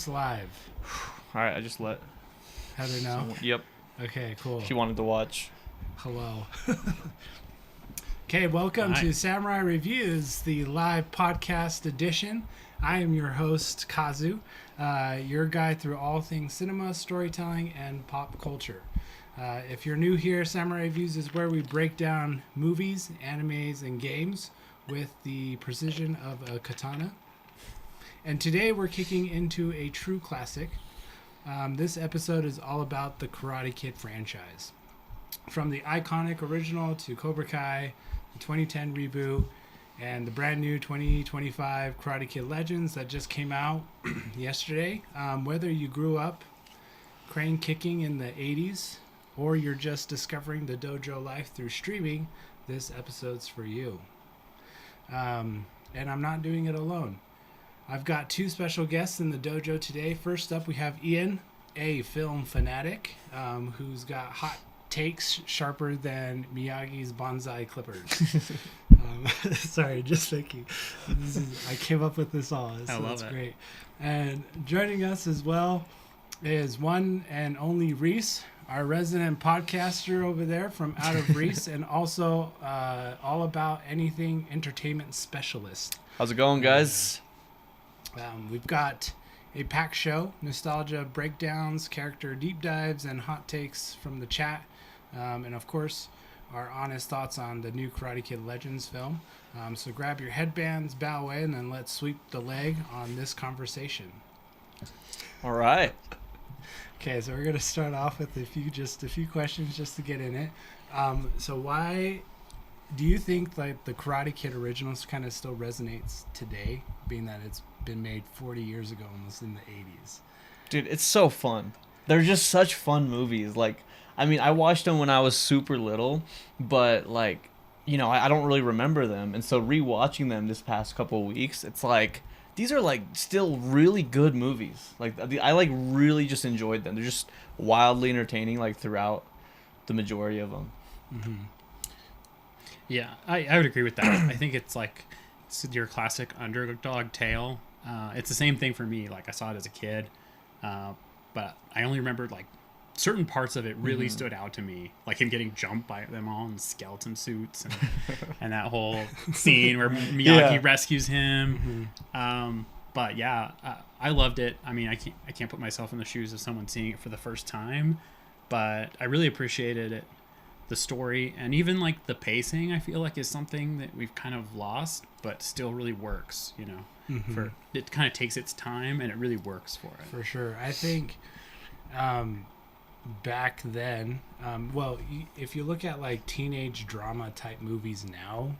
us live? All right, I just let Heather know? Yep. Okay, cool. She wanted to watch. Hello. Okay, welcome to Samurai Reviews, the live podcast edition. I am your host, Kazu, your guide through all things cinema, storytelling, and pop culture. If you're new here, Samurai Reviews is where we break down movies, animes, and games with the precision of a katana. And today we're kicking into a true classic. This episode is all about the Karate Kid franchise. From the iconic original to Cobra Kai, the 2010 reboot, and the brand new 2025 Karate Kid Legends that just came out yesterday. Whether you grew up crane kicking in the 80s or you're just discovering the dojo life through streaming, this episode's for you. And I'm not doing it alone. I've got two special guests in the dojo today. First up, we have Ian, a film fanatic, who's got hot takes sharper than Miyagi's bonsai clippers. Sorry, just thinking. I came up with this all. So I love it. Great. And joining us as well is one and only Reese, our resident podcaster over there from out of Reese, and also all about anything entertainment specialist. How's it going, guys? We've got a packed show, nostalgia breakdowns, character deep dives, and hot takes from the chat. And of course, our honest thoughts on the new Karate Kid Legends film. So grab your headbands, bow away, and then let's sweep the leg on this conversation. All right. Okay, so we're going to start off with a few questions just to get in it. So why do you think like the Karate Kid originals kind of still resonates today, being that it's been made 40 years ago, almost in the 80s? Dude, it's so fun. They're just such fun movies. Like, I mean, I watched them when I was super little, but like, you know, I don't really remember them. And so rewatching them this past couple of weeks, it's like, these are like still really good movies. Like, I like really just enjoyed them. They're just wildly entertaining, like throughout the majority of them. Mm-hmm. Yeah, I would agree with that. I think it's like it's your classic underdog tale. It's the same thing for me. Like, I saw it as a kid, but I only remembered like certain parts of it really stood out to me, like him getting jumped by them all in skeleton suits and, and that whole scene where Miyagi rescues him. But yeah, I loved it. I mean, I can't put myself in the shoes of someone seeing it for the first time, but I really appreciated it. The story and even like the pacing, I feel like is something that we've kind of lost, but still really works, you know. For it kind of takes its time and it really works for it. For sure. I think back then, well, if you look at like teenage drama type movies now,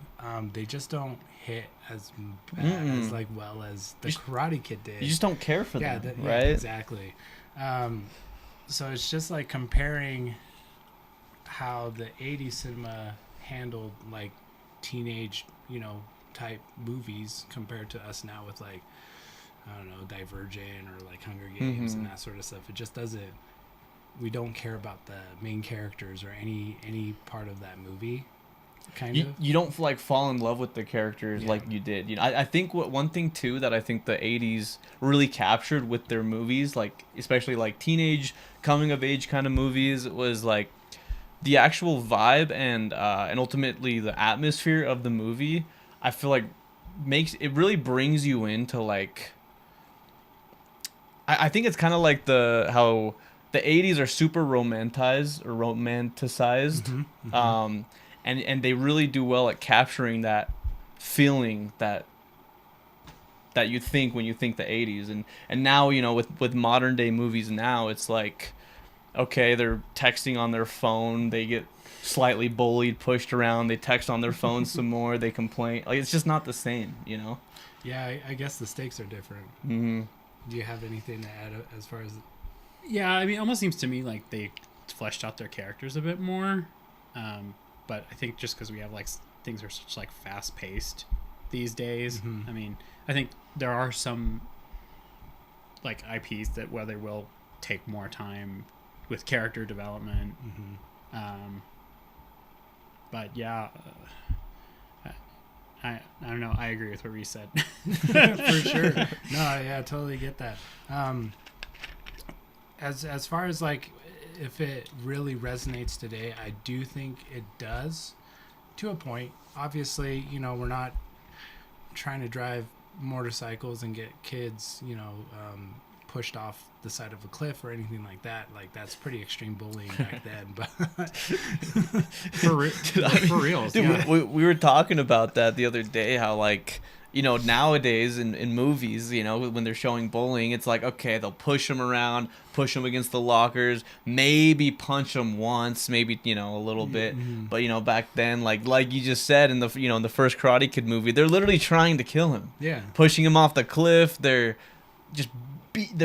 they just don't hit as like well as the Karate Kid did. You just don't care for them, right? Yeah, exactly. So it's just like comparing how the 80s cinema handled like teenage, you know, type movies compared to us now with like, I don't know, Divergent or like Hunger Games and that sort of stuff. It just doesn't, we don't care about the main characters or any part of that movie. You don't like fall in love with the characters like you did. You know, I think one thing too that I think the 80s really captured with their movies, like especially like teenage coming of age kind of movies, was like the actual vibe and ultimately the atmosphere of the movie. I feel like really brings you into like, I think it's kind of like how the 80s are super romanticized, and they really do well at capturing that feeling that you think when you think the 80s, and now, you know, with modern day movies now, it's like, okay, they're texting on their phone, they get slightly bullied, pushed around, they text on their phone some more, they complain. Like, it's just not the same, you know? Yeah, I guess the stakes are different. Do you have anything to add as far as... Yeah, I mean, it almost seems to me like they fleshed out their characters a bit more. But I think just because we have like things are such like fast paced these days, I mean, I think there are some like IPs that where they will take more time with character development. But yeah, I don't know. I agree with what you said. For sure. No, yeah, I totally get that. As far as like if it really resonates today, I do think it does to a point. Obviously, you know, we're not trying to drive motorcycles and get kids, you know, pushed off the side of a cliff or anything like that. Like that's pretty extreme bullying back then. But for real, dude, yeah. we were talking about that the other day. How like, you know, nowadays in movies, you know, when they're showing bullying, it's like, okay, they'll push them around, push them against the lockers, maybe punch them once, maybe, you know, a little bit. But, you know, back then, like you just said in the, you know, in the first Karate Kid movie, they're literally trying to kill him. Yeah. Pushing him off the cliff. They're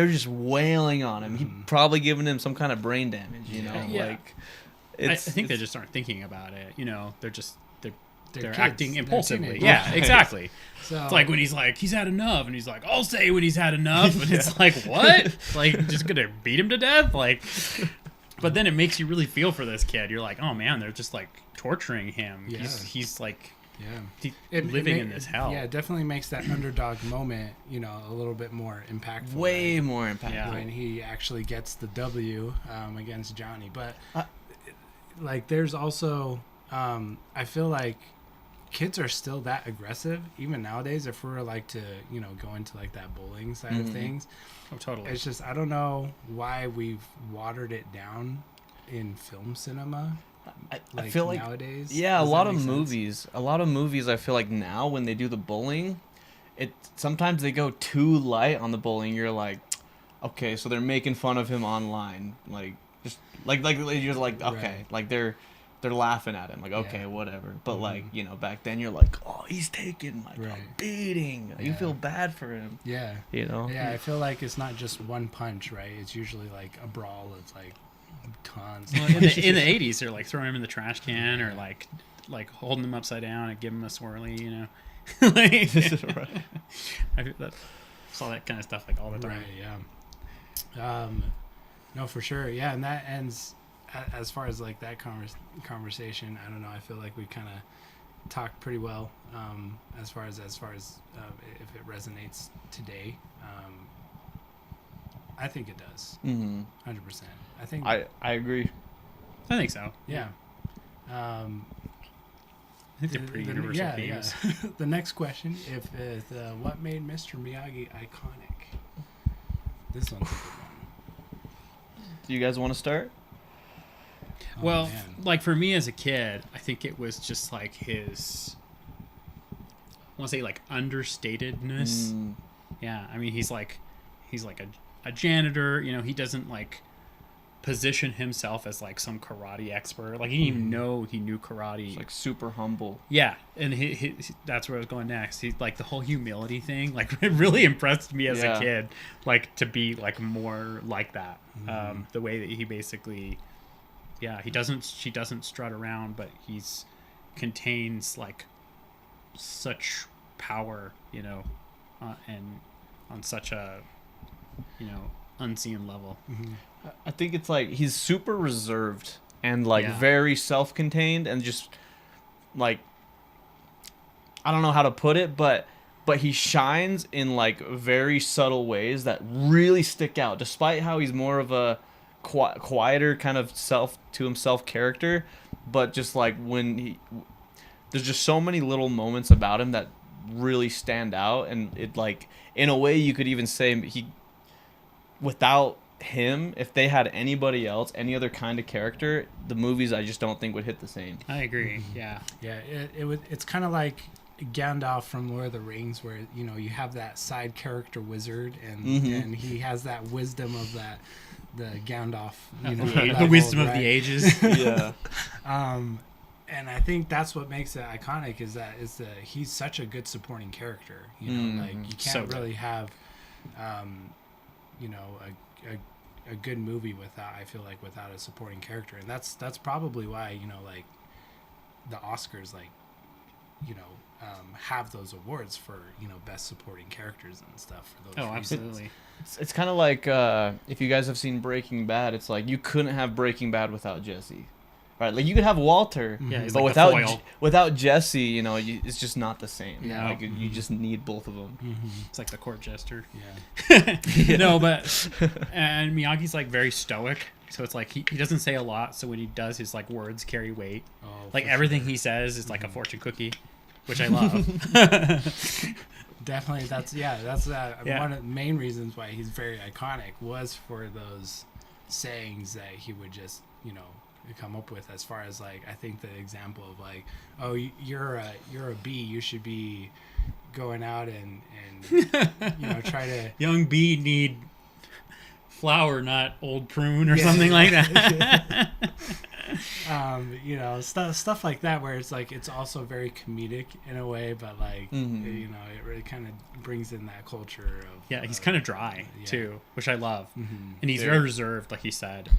just wailing on him. He probably giving him some kind of brain damage, you know? Yeah. Like, I think they just aren't thinking about it. You know, they're kids. acting They're impulsively. teenagers. Yeah, exactly. So It's like when he's like, he's had enough, and he's like, I'll say when he's had enough, and it's like, what? Like, just gonna beat him to death? Like, but then it makes you really feel for this kid. You're like, oh man, they're just like torturing him. Yeah. He's like, yeah. living in this hell. Yeah, it definitely makes that underdog moment, you know, a little bit more impactful. way right? more impactful. Yeah. When he actually gets the W against Johnny. But like, there's also, I feel like kids are still that aggressive even nowadays. If we were like to, you know, go into like that bullying side of things, Oh, totally. it's just I don't know why we've watered it down in film cinema. I feel like nowadays. Yeah, Does a that lot of make sense? movies. I feel like now when they do the bullying, it sometimes they go too light on the bullying. You're like, okay, so they're making fun of him online, like just like you're like, okay, Right. like they're laughing at him, like, okay, Yeah. whatever. But like, you know, back then you're like, oh, he's taking like a Right. beating. You Yeah. feel bad for him, Yeah. you know? Yeah, I feel like it's not just one punch, right? It's usually like a brawl of like tons. Well, in the 80s, they're like throwing him in the trash can or like holding him upside down and giving him a swirly, you know. Like, Right. I saw that kind of stuff like all the time. Right, yeah. No, for sure. Yeah, and that ends as far as like that conversation. I don't know. I feel like we kind of talked pretty well as far as if it resonates today. I think it does. 100%. I think. I agree. I think so. Yeah. I think they're pretty universal yeah, themes. yeah. The next question: If what made Mr. Miyagi iconic? This one's a good one. Do you guys want to start? Oh, Well, man. like for me as a kid, I think it was just like his, I want to say like understatedness. Yeah, I mean he's like a janitor. You know, he doesn't like position himself as like some karate expert. Like he didn't even know he knew karate. It's like super humble. Yeah, and he that's where I was going next. He's like the whole humility thing. Like it really impressed me as a kid. Like to be like more like that. The way that he basically, she doesn't strut around, but he's contains like such power, you know, and on such a, you know, unseen level. I think it's like he's super reserved and like Yeah. very self-contained and just like, I don't know how to put it, but he shines in like very subtle ways that really stick out, despite how he's more of a quieter kind of self-to-himself character. But just like there's just so many little moments about him that really stand out, and it like in a way you could even say without him, if they had anybody else, any other kind of character, the movies I just don't think would hit the same. I agree. Yeah. Yeah, it's kind of like Gandalf from Lord of the Rings, where you know you have that side character wizard, and he has that wisdom of the Gandalf, you know, The wisdom of right? the ages. Yeah. And I think that's what makes it iconic is that he's such a good supporting character. You know, like you So can't good. really have, you know, a good movie without a supporting character, and that's probably why, you know, like the Oscars, like, you know, have those awards for, you know, best supporting characters and stuff for those Oh, reasons. absolutely. It's kind of like if you guys have seen Breaking Bad, it's like you couldn't have Breaking Bad without Jesse. right? Like you could have Walter, Yeah, he's but like the without foil. without Jesse, you know, it's just not the same. Yeah. Like you just need both of them. It's like the court jester. Yeah. No, but and Miyagi's like very stoic, so it's like he doesn't say a lot. So when he does, his like words carry weight. Oh, Like for everything sure. he says is like a fortune cookie, which I love. Definitely, that's Yeah. one of the main reasons why he's very iconic was for those sayings that he would just, you know, come up with. As far as like, I think the example of like, oh, you're a bee, you should be going out and you know, try to Young bee need flower, not old prune or Yeah, something yeah. like that. you know, stuff like that, where it's like it's also very comedic in a way, but like you know, it really kind of brings in that culture of Yeah, he's kind of dry yeah. too, which I love, Mhm. and he's Yeah. very reserved, like he said.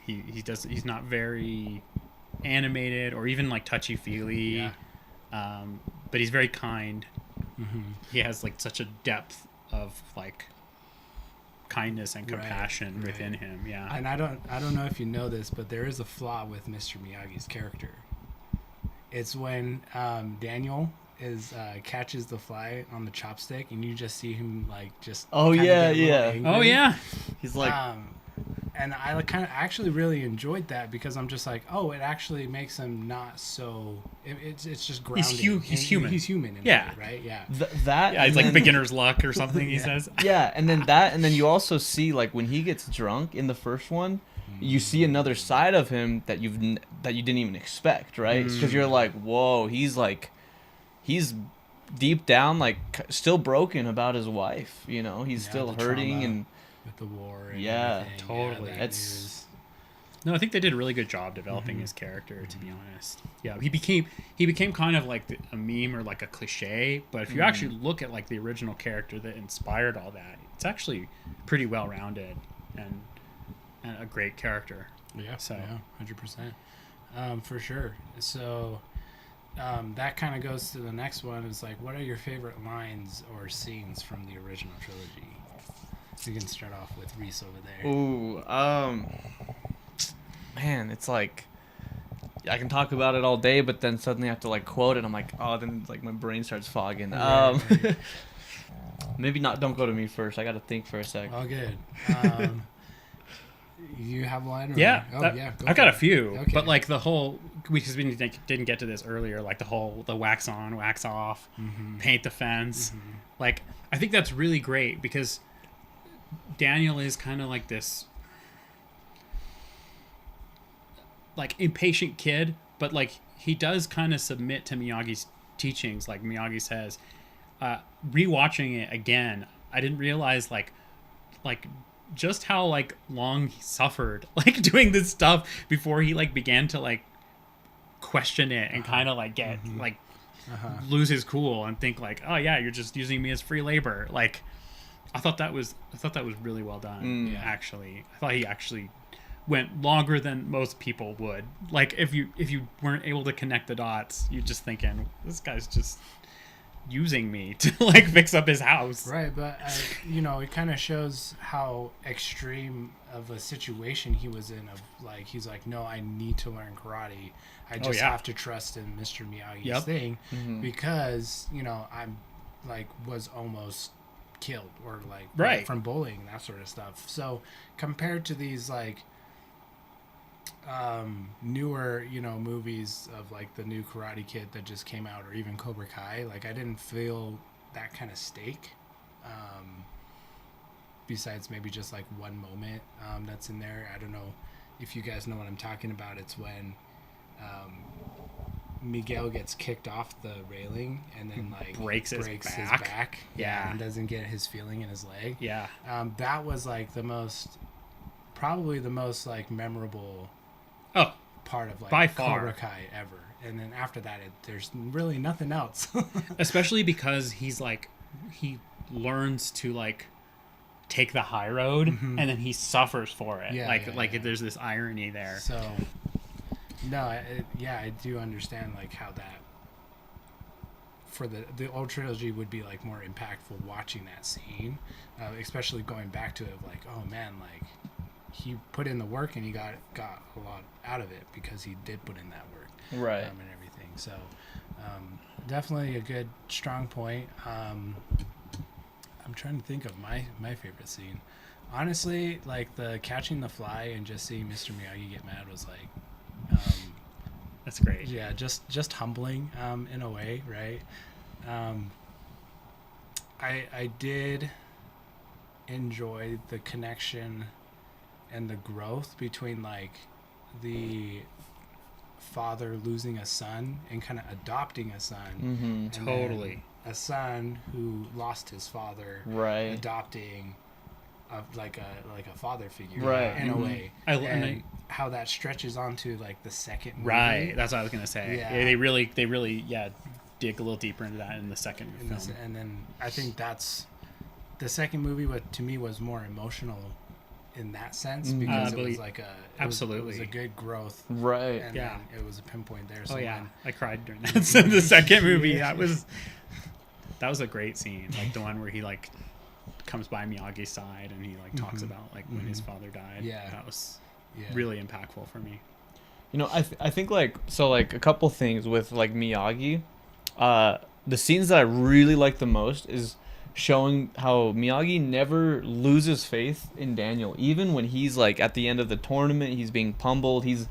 He's not very animated or even like touchy feely, Yeah. but he's very kind. Mhm. He has like such a depth of like kindness and Right, compassion right. within him. Yeah, And I don't know if you know this, but there is a flaw with Mr. Miyagi's character. It's when Daniel catches the fly on the chopstick, and you just see him like just Oh, kinda yeah, get a little yeah. angry. Oh yeah, He's like, And I kind of actually really enjoyed that, because I'm just like, oh, it actually makes him not so. It's just grounded. He's human. He's human. In Yeah. a way, right? Yeah. that. yeah, he's and like then- beginner's luck or something. He Yeah. says. Yeah, and then you also see like when he gets drunk in the first one, you see another side of him that that you didn't even expect, right? Because you're like, whoa, he's deep down like still broken about his wife. You know, he's Yeah, still the hurting trauma. and With the war. And Yeah, everything. totally. that It's- news. No, I think they did a really good job developing his character. To be honest, yeah, he became kind of like a meme or like a cliche. But if you actually look at like the original character that inspired all that, it's actually pretty well rounded and a great character. Yeah. So- yeah, 100%. For sure. So that kind of goes to the next one. Is like, what are your favorite lines or scenes from the original trilogy? You can start off with Reese over there. ooh, man, it's like I can talk about it all day, but then suddenly I have to like quote it. I'm like, oh, then like my brain starts fogging. Right, right. Maybe not. Don't go to me first. I got to think for a sec. All good. You have one? Or? Yeah, Oh, that- go I've for got it. a few, Okay. but like the whole because we didn't get to this earlier, like the wax on, wax off, paint the fence. Like I think that's really great because Daniel is kind of like this like impatient kid, but like he does kind of submit to Miyagi's teachings. Like Miyagi says, rewatching it again, I didn't realize like just how like long he suffered like doing this stuff before he like began to like question it and kind of like get like lose his cool and think like, oh yeah, you're just using me as free labor. Like I thought that was really well done. Yeah. Actually, I thought he actually went longer than most people would. Like if you weren't able to connect the dots, you're just thinking this guy's just using me to like fix up his house. Right, but you know, it kind of shows how extreme of a situation he was in. Of like, he's like, no, I need to learn karate. I just yeah. have to trust in Mr. Miyagi's Yep. thing, because you know I'm like was almost killed or like Right. from bullying and that sort of stuff. So compared to these like newer, you know, movies of like the new Karate Kid that just came out, or even Cobra Kai, like I didn't feel that kind of stake. Besides maybe just like one moment that's in there. I don't know if you guys know what I'm talking about. It's when Miguel gets kicked off the railing and then like Breaks his back. Yeah. and doesn't get his feeling in his leg. Yeah. That was like probably the most like memorable Oh, part of like By far. Cobra Kai ever. And then after that, there's really nothing else. especially because he's like he learns to like take the high road and then he suffers for it. Yeah, like yeah. there's this irony there. So, no, I do understand like how that for the old trilogy would be like more impactful watching that scene, especially going back to it of like, oh man, like he put in the work and he got a lot out of it because he did put in that work, right, and everything. So definitely a good strong point. I'm trying to think of my favorite scene. Honestly, like the catching the fly and just seeing Mr. Miyagi get mad was like that's great. Yeah, just humbling in a way, right? I did enjoy the connection and the growth between like the father losing a son and kind of adopting a son. Mm-hmm. Totally. A son who lost his father, right, adopting like a father figure, right, in a way. And how that stretches onto like the second movie. Right, that's what I was gonna say. Yeah. They really dig a little deeper into that in the second film. And then I think that's the second movie. What to me was more emotional in that sense because it was like it was a good growth, right? And then it was a pinpoint there. So I cried during that. So the second movie, that was a great scene, like the one where he like comes by Miyagi's side and he like talks about like when his father died. Yeah, that was really impactful for me. You know, I think like a couple things with like Miyagi. The scenes that I really like the most is showing how Miyagi never loses faith in Daniel, even when he's like at the end of the tournament, he's being pummeled, he's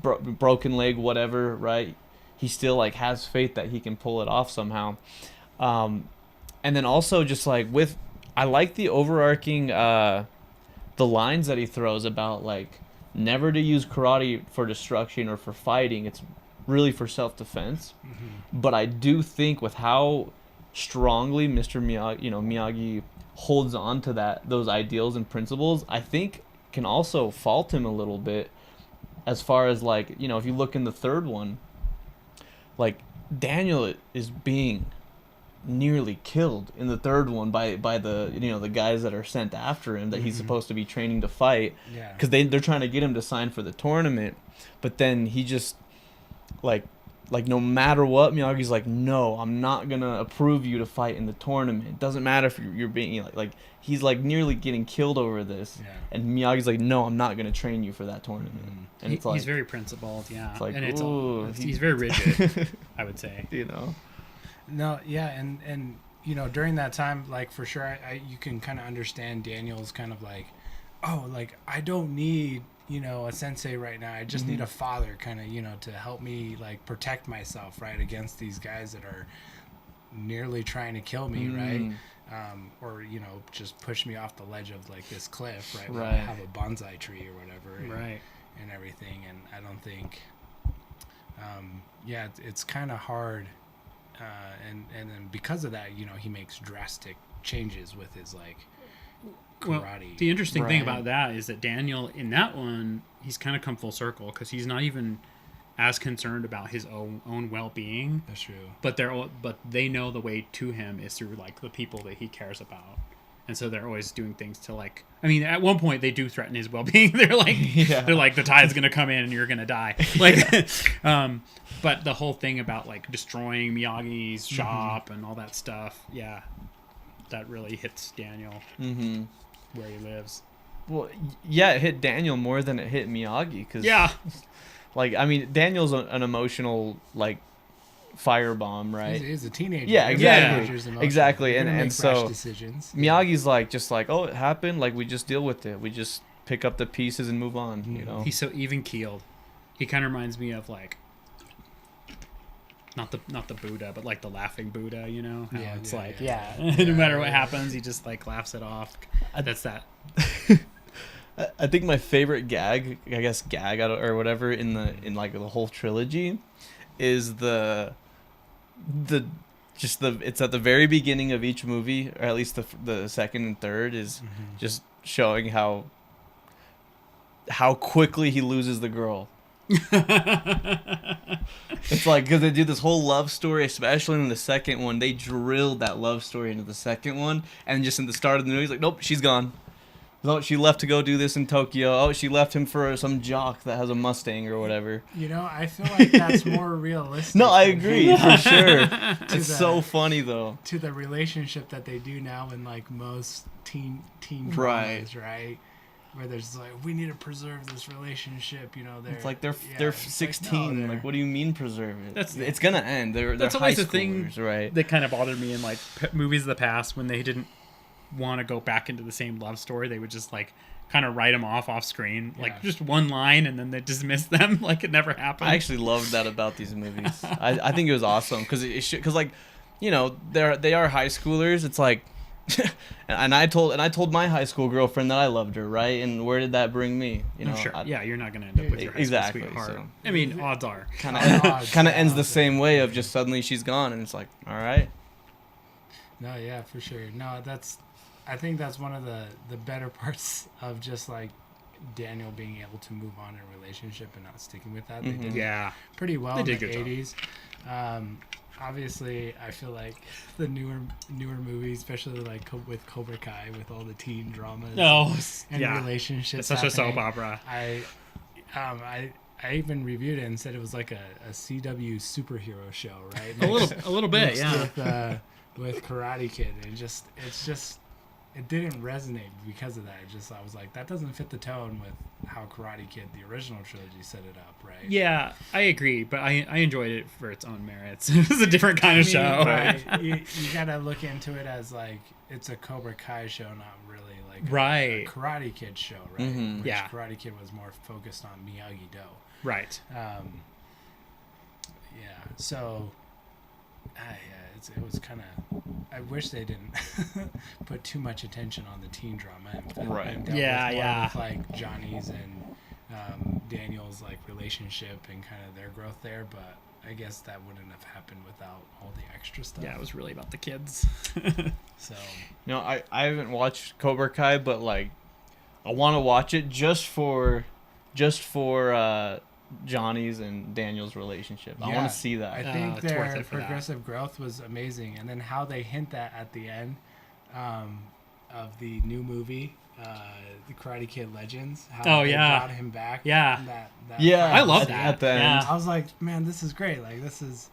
broken leg, whatever, right? He still like has faith that he can pull it off somehow. And then also just like I like the overarching the lines that he throws about like never to use karate for destruction or for fighting. It's really for self-defense. But I do think with how strongly Mr. Miyagi holds on to those ideals and principles, I think can also fault him a little bit as far as like, you know, if you look in the third one, like Daniel is being nearly killed in the third one by the the guys that are sent after him that he's supposed to be training to fight, because they're trying to get him to sign for the tournament, but then he just like no matter what, Miyagi's like, no, I'm not gonna approve you to fight in the tournament. It doesn't matter if you're being like he's like nearly getting killed over this, and Miyagi's like, no, I'm not gonna train you for that tournament. And it's like he's very principled, it's like, and he's very rigid. I would say, No, yeah, and during that time, like for sure, you can kind of understand Daniel's kind of like, oh, like I don't need a sensei right now. I just need a father, kind of to help me like protect myself right against these guys that are nearly trying to kill me, right? Or just push me off the ledge of like this cliff, right? Where I have a bonsai tree or whatever, and everything. And I don't think, it's kind of hard. And then because of that, he makes drastic changes with his like karate. Well, the interesting thing about that is that Daniel in that one, he's kind of come full circle because he's not even as concerned about his own well-being. That's true. But they know the way to him is through like the people that he cares about. And so they're always doing things to like, I mean, at one point they do threaten his well-being. They're like the tide's going to come in and you're going to die. Like, but the whole thing about like destroying Miyagi's shop and all that stuff. Yeah. That really hits Daniel where he lives. Well, yeah, it hit Daniel more than it hit Miyagi. Cause, like, I mean, Daniel's an emotional, like, firebomb, right? He's a teenager. Yeah, exactly. Exactly. And so decisions. Miyagi's like, just like, oh, it happened. Like, we just deal with it. We just pick up the pieces and move on, He's so even-keeled. He kind of reminds me of, like, not the Buddha, but like the laughing Buddha, no matter what happens, he just like laughs it off. That's that. I think my favorite gag or whatever in like the whole trilogy is it's at the very beginning of each movie, or at least the second and third is just showing how quickly he loses the girl. It's like, because they do this whole love story, especially in the second one. They drilled that love story into the second one, and just in the start of the movie, he's like, nope, she's gone. Oh, she left to go do this in Tokyo. Oh, she left him for some jock that has a Mustang or whatever. I feel like that's more realistic. No, I agree, for sure. It's so funny, though. To the relationship that they do now in, like, most teen dramas, right? where there's like, we need to preserve this relationship, you know. It's like they're 16. Like, what do you mean preserve it? It's gonna end. They're that's high always the schoolers, thing right? that kind of bothered me in like movies of the past when they didn't want to go back into the same love story. They would just like kind of write them off screen, like just one line, and then they dismiss them like it never happened. I actually loved that about these movies. I think it was awesome because like, you know, they are high schoolers. It's like, and I told my high school girlfriend that I loved her, right? And where did that bring me? You know, sure. You're not gonna end up with your high school sweetheart. So. I mean, odds are kind of ends the same way of just suddenly she's gone, and it's like, all right. No, yeah, for sure. No, I think that's one of the better parts of just like Daniel being able to move on in a relationship and not sticking with that. They did pretty well in the 80s. Obviously, I feel like the newer movies, especially like with Cobra Kai, with all the teen dramas and relationships. It's such a soap opera. I even reviewed it and said it was like a CW superhero show, right? a little bit, yeah. With Karate Kid, it didn't resonate because of that. I was like, that doesn't fit the tone with how Karate Kid, the original trilogy, set it up, right? Yeah, I agree, but I enjoyed it for its own merits. It was a different kind of show. Right? you gotta look into it as like it's a Cobra Kai show, not really like a Karate Kid show, right? Mm-hmm. Which Karate Kid was more focused on Miyagi-Do. Right. So it was kind of. I wish they didn't put too much attention on the teen drama and with like Johnny's and Daniel's like relationship and kind of their growth there, but I guess that wouldn't have happened without all the extra stuff. Yeah, it was really about the kids. So no, I haven't watched Cobra Kai, but like I want to watch it just for Johnny's and Daniel's relationship. I want to see that. I think their progressive growth was amazing, and then how they hint that at the end of the new movie, the Karate Kid Legends. How they brought him back. Yeah, that I love that. At the end. I was like, man, this is great. Like this is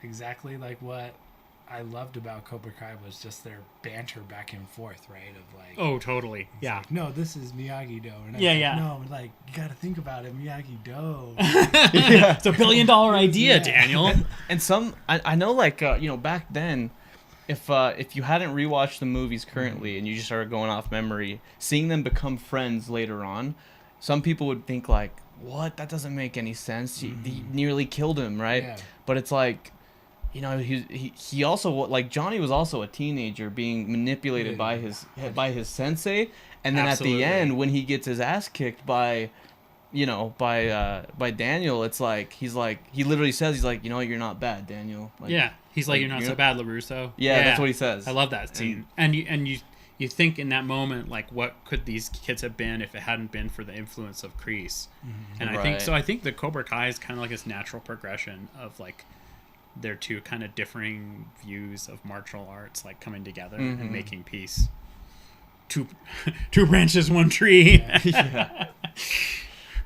exactly like what I loved about Cobra Kai was just their banter back and forth, right? Of like, oh, totally, yeah. Like, no, this is Miyagi-Do. And no, like you got to think about it, Miyagi-Do. It's $1 billion idea, Daniel. And some, I know, like back then, if you hadn't rewatched the movies currently and you just started going off memory, seeing them become friends later on, some people would think like, what? That doesn't make any sense. He nearly killed him, right? Yeah. But it's like. You know, he also, like, Johnny was also a teenager being manipulated by his sensei, and then Absolutely. At the end when he gets his ass kicked by Daniel, it's like he literally says, he's like, you know, you're not bad, Daniel. Like, he's like, you're not so bad, LaRusso. Yeah, that's what he says. I love that scene. And you think in that moment, like, what could these kids have been if it hadn't been for the influence of Kreese? Mm-hmm. And I think the Cobra Kai is kind of like this natural progression of like their two kind of differing views of martial arts like coming together and making peace. Two branches, one tree. Yeah.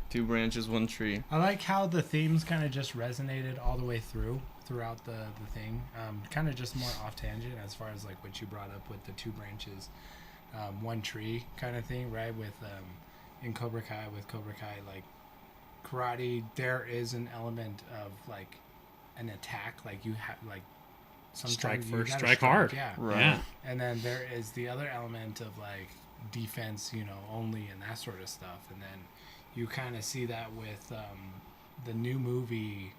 2 branches, 1 tree. I like how the themes kind of just resonated all the way throughout the thing. Kind of just more off tangent as far as like what you brought up with the 2 branches, 1 tree kind of thing, right? With in Cobra Kai, like karate, there is an element of like an attack, like you have like sometimes strike you first, strike hard. Yeah. Right. Yeah. And then there is the other element of like defense, only and that sort of stuff. And then you kind of see that with the new movie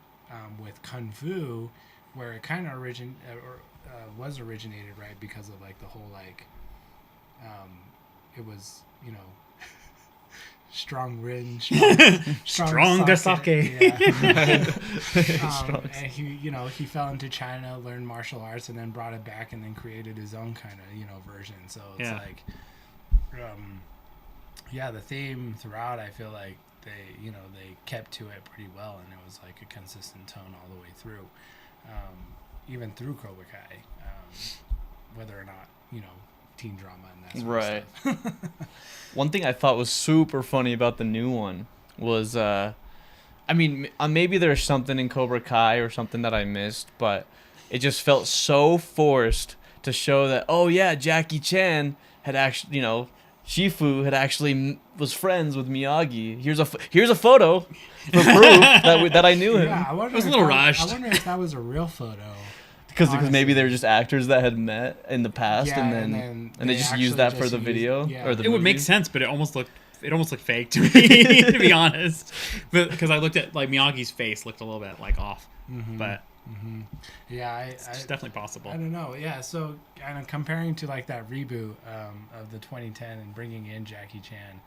with Kung Fu, where it kind of was originated, right, because of like the whole like it was strong Rin, strong sake. Yeah. And he fell into China, learned martial arts, and then brought it back, and then created his own kind of version. So it's like, the theme throughout, I feel like they kept to it pretty well, and it was like a consistent tone all the way through, even through Cobra Kai, whether or not teen drama and that sort of stuff. One thing I thought was super funny about the new one was, maybe there's something in Cobra Kai or something that I missed, but it just felt so forced to show that, oh yeah, Jackie Chan had actually, Shifu had actually was friends with Miyagi. Here's a photo for proof that I knew him. Yeah, I wonder It was a if little that- rushed. I wonder if that was a real photo. Because Honestly. maybe they were just actors that had met in the past, Yeah, and and they just used that for the video yeah. or the It would make movie. sense, but it almost looked fake to me, to be honest. But because I looked at like Miyagi's face looked a little bit like off, but Yeah, it's definitely possible. I don't know. Yeah, so kind of comparing to like that reboot of the 2010 and bringing in Jackie Chan,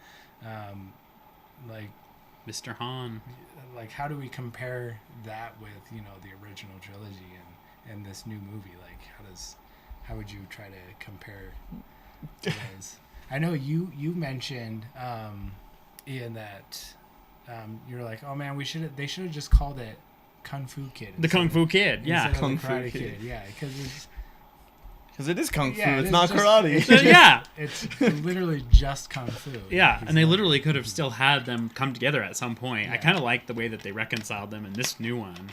like Mr. Han. how do we compare that with the original trilogy and this new movie? Like how would you try to compare those? I know you mentioned Ian that you're like, oh man, they should have just called it Kung Fu Kid. The Kung Fu Kid, yeah. Instead Kung of the Fu Karate Kid. Kid. Yeah, because Because it is kung fu. Yeah, it's it's not just- karate. Yeah. it's literally just Kung Fu. Yeah, He's and they not- literally could have still had them come together at some point. I Yeah. kind of like the way that they reconciled them in this new one.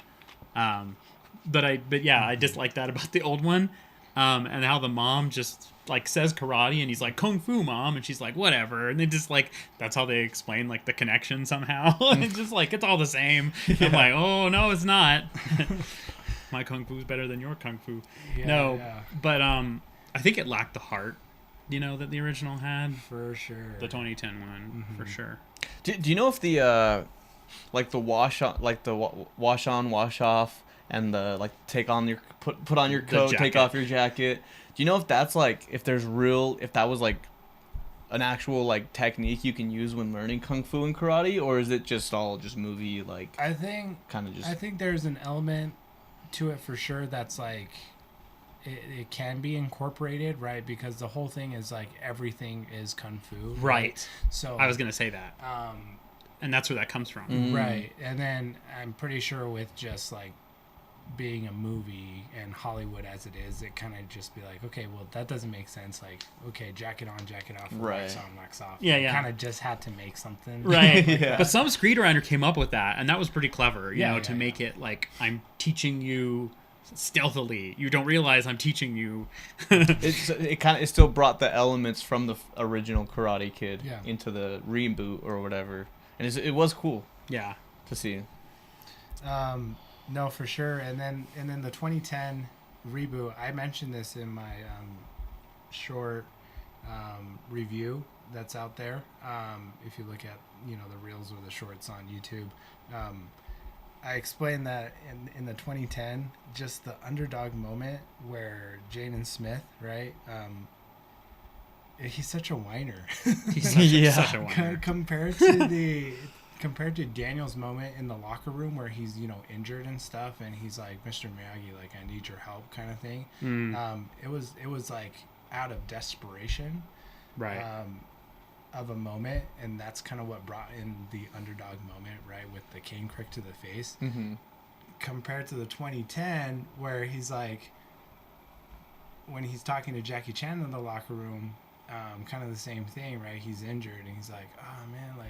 But yeah, I just like that about the old one, and how the mom just like says karate and he's like kung fu mom, and she's like whatever, and they just like that's how they explain like the connection somehow. It's just like it's all the same. I'm like, oh no, it's not. My kung fu's better than your kung fu. Yeah, No, yeah, but I think it lacked the heart, that the original had. for sure. The 2010 one, for sure. Do you know if the like the wash on, like the wash on, wash off, and the like take on your put on your The coat, take jacket. off your jacket? Do you know if that's like if that was like an actual like technique you can use when learning kung fu and karate, or is it just all just movie like I think kind of just? I think there's an element to it for sure that's like it can be incorporated, right? Because the whole thing is like everything is kung fu, Right. So I was gonna say that, and that's where that comes from. Mm. right, and then I'm pretty sure with just like being a movie and Hollywood as it is, it kind of just be like, okay, well that doesn't make sense. Like, okay, jacket on, jacket off, Right. wax on, wax off. Yeah, yeah. Kind of just had to make something, Right. Yeah. But some screenwriter came up with that, and that was pretty clever, Yeah, to yeah, make it like I'm teaching you stealthily. You don't realize I'm teaching you. It still brought the elements from the original Karate Kid Yeah. into the reboot or whatever, and it was cool Yeah. to see. No, for sure. And then the 2010 reboot, I mentioned this in my short review that's out there. If you look at the reels or the shorts on YouTube, I explained that in the 2010, just the underdog moment where Jaden Smith, right? He's such a whiner. He's such, Yeah. such a whiner. Compared to Daniel's moment in the locker room where he's injured and stuff, and he's like, Mr. Miyagi, like, I need your help, kind of thing. It was like out of desperation, Right. of a moment, and that's kind of what brought in the underdog moment, right, with the cane crick to the face. Mm-hmm. Compared to the 2010 where he's like, when he's talking to Jackie Chan in the locker room, kind of the same thing, right? He's injured and he's like, oh man, like,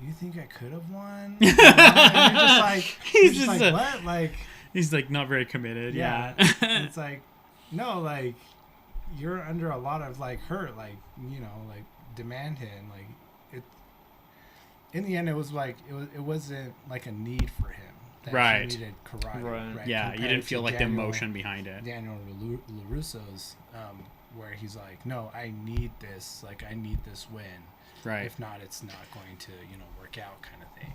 you think I could have won? And you're just like, He's you're just like, a- what? Like, He's like not very committed. Yeah. and it's like, no, like, you're under a lot of like hurt, like, like demand him, like it. In the end, it was like it wasn't like a need for him. That Right. He needed karate. Right. Yeah. You Compared didn't feel to like Daniel- the emotion behind it. Daniel LaRusso's, where he's like, no, I need this. Like, I need this win. Right. If not, it's not going to, work out, kind of thing.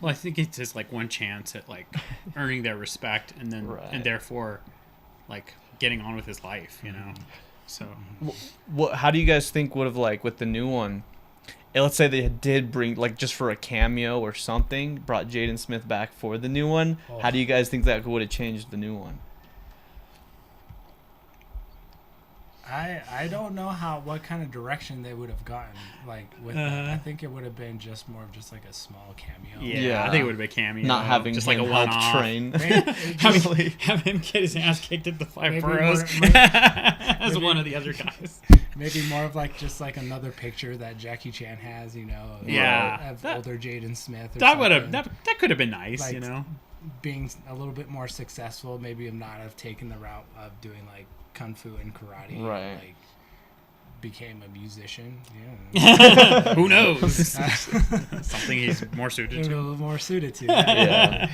Well, I think it's just like one chance at like earning their respect, and then Right. and therefore, like getting on with his life. So How do you guys think would have like with the new one? Let's say they did bring like just for a cameo or something, brought Jaden Smith back for the new one. Oh. How do you guys think that would have changed the new one? I don't know what kind of direction they would have gotten like with that. I think it would have been just more of just like a small cameo. yeah, I think it would have been cameo. Not having just him like a help one-off. train. Have him get his ass kicked at the five Maybe boroughs more- as maybe- one of the other guys. Maybe more of like just like another picture that Jackie Chan has, Yeah. of That- older Jaden Smith. Or That would have something. that could have been nice, Like, being a little bit more successful, maybe not have taken the route of doing like kung fu and karate, Right. Like became a musician. Yeah. Who knows? Something he's more suited to. More suited to. Yeah.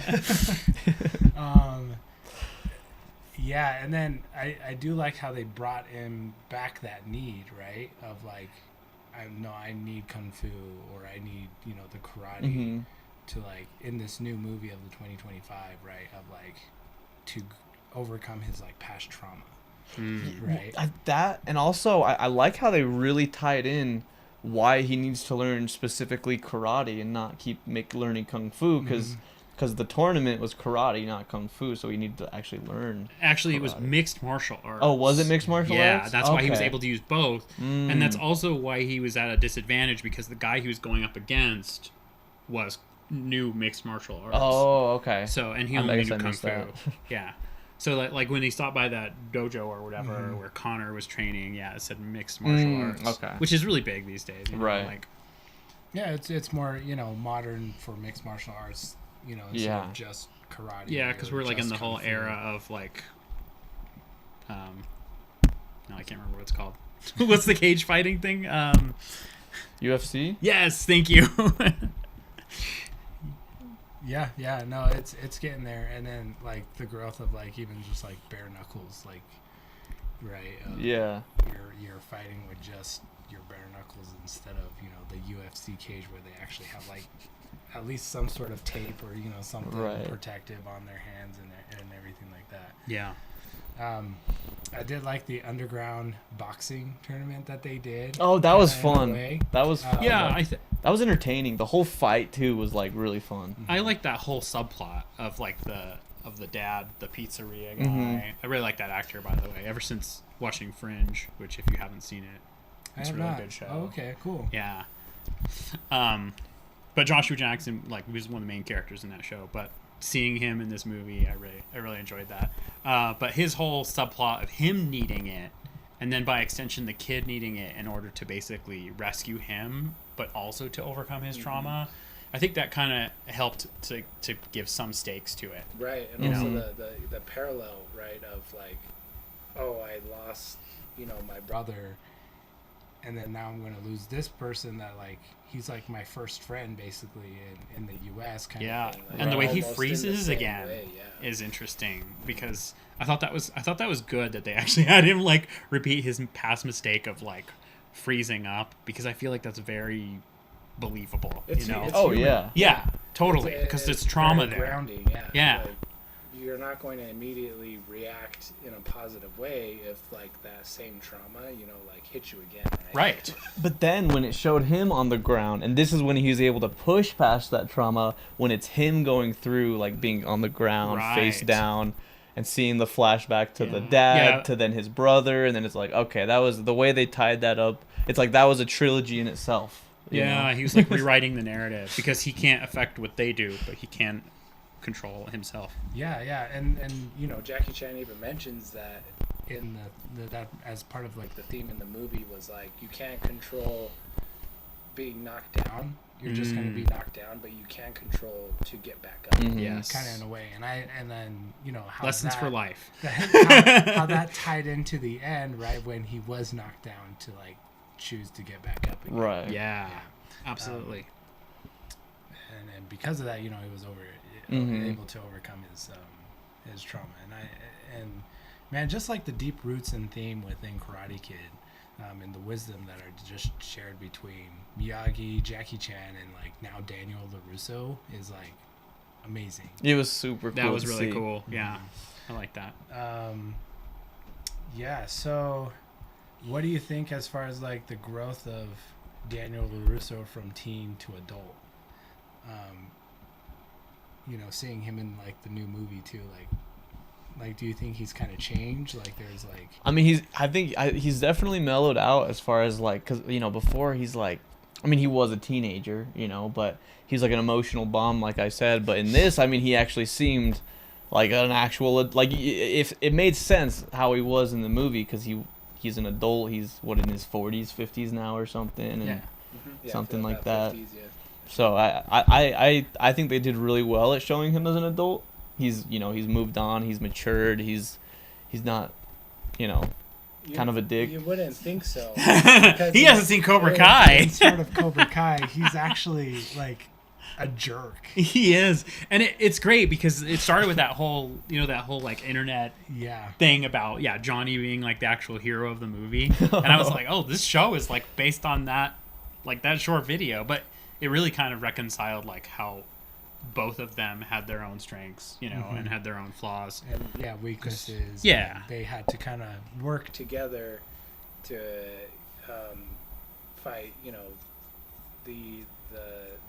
Yeah, and then I do like how they brought him back that need, right? Of like, I need kung fu, or I need, the karate to like, in this new movie of the 2025, right? Of like, to overcome his like past trauma. Right. That, and also I like how they really tied in why he needs to learn specifically karate and not keep learning kung fu, because the tournament was karate, not kung fu, so he needed to actually learn. Actually, karate. It was mixed martial arts. Oh, was it mixed martial arts? Yeah, that's why he was able to use both, and that's also why he was at a disadvantage, because the guy he was going up against knew mixed martial arts. Oh, okay. So, and he only knew kung fu. Yeah. So like when he stopped by that dojo or whatever where Connor was training, it said mixed martial arts, okay, which is really big these days, right? Like, yeah, it's more modern for mixed martial arts, instead of just karate. Yeah, because we're like in the whole era of like, no, I can't remember what it's called. What's the cage fighting thing? UFC. Yes, thank you. Yeah, no, it's getting there, and then like the growth of like even just like bare knuckles, like, right? You're fighting with just your bare knuckles instead of the UFC cage where they actually have like at least some sort of tape or something protective on their hands and everything like that. Yeah. I did like the underground boxing tournament that they did. Oh, that was fun. That was fun. That was entertaining. The whole fight too was like really fun. I like that whole subplot of like the dad, the pizzeria guy. I really like that actor, by the way. Ever since watching Fringe, which if you haven't seen it, it's a really good show. Oh, okay, cool. Yeah. But Joshua Jackson, like, he was one of the main characters in that show. But seeing him in this movie, I really enjoyed that. But his whole subplot of him needing it, and then by extension the kid needing it in order to basically rescue him, but also to overcome his trauma, I think that kind of helped to give some stakes to it. Right, and also the parallel, right, of like, oh, I lost, my brother, and then now I'm going to lose this person that like he's like my first friend basically in the U.S. kind of thing. Like, and the way he freezes again is interesting, because I thought that was good that they actually had him like repeat his past mistake of like freezing up, because I feel like that's very believable. It's human. Yeah, totally, because it's trauma there. Grounding, yeah. Like, you're not going to immediately react in a positive way if like that same trauma, like hits you again. Right. But then when it showed him on the ground, and this is when he was able to push past that trauma, when it's him going through like being on the ground, face down, and seeing the flashback to the dad, to then his brother, and then it's like, okay, that was the way they tied that up. It's like that was a trilogy in itself. Yeah, he was like rewriting the narrative, because he can't affect what they do, but he can control himself. Yeah, and Jackie Chan even mentions that in that as part of like the theme in the movie was like, you can't control being knocked down. You're just going to be knocked down, but you can control to get back up. Yes, kind of in a way. And then how lessons for life. How that tied into the end, right, when he was knocked down to like choose to get back up again. Right. Yeah. Absolutely. And because of that, he was able to overcome his trauma, and man, just like the deep roots and theme within Karate Kid, and the wisdom that are just shared between Miyagi, Jackie Chan, and like now Daniel LaRusso is like amazing. It was super cool. That was really cool. Yeah, I like that. Yeah. So, what do you think as far as like the growth of Daniel LaRusso from teen to adult? Seeing him in like the new movie too, like do you think he's kind of changed? Like there's like, I mean, he's definitely mellowed out as far as like, because before he's like, I mean, he was a teenager, but he's like an emotional bomb, like I said. But in this, I mean, he actually seemed like an actual, like, if it made sense how he was in the movie, because he's an adult. He's in his 40s, 50s now or something, and something like that. 50s, So I think they did really well at showing him as an adult. He's he's moved on, he's matured, he's not kind of a dick. You wouldn't think so. He hasn't seen Cobra Kai. In sort of Cobra Kai, he's actually like a jerk. He is, and it's great because it started with that whole like internet thing about Johnny being like the actual hero of the movie, and I was like, oh, this show is like based on that short video, but it really kind of reconciled like how both of them had their own strengths, and had their own flaws and weaknesses. Yeah, they had to kind of work together to fight,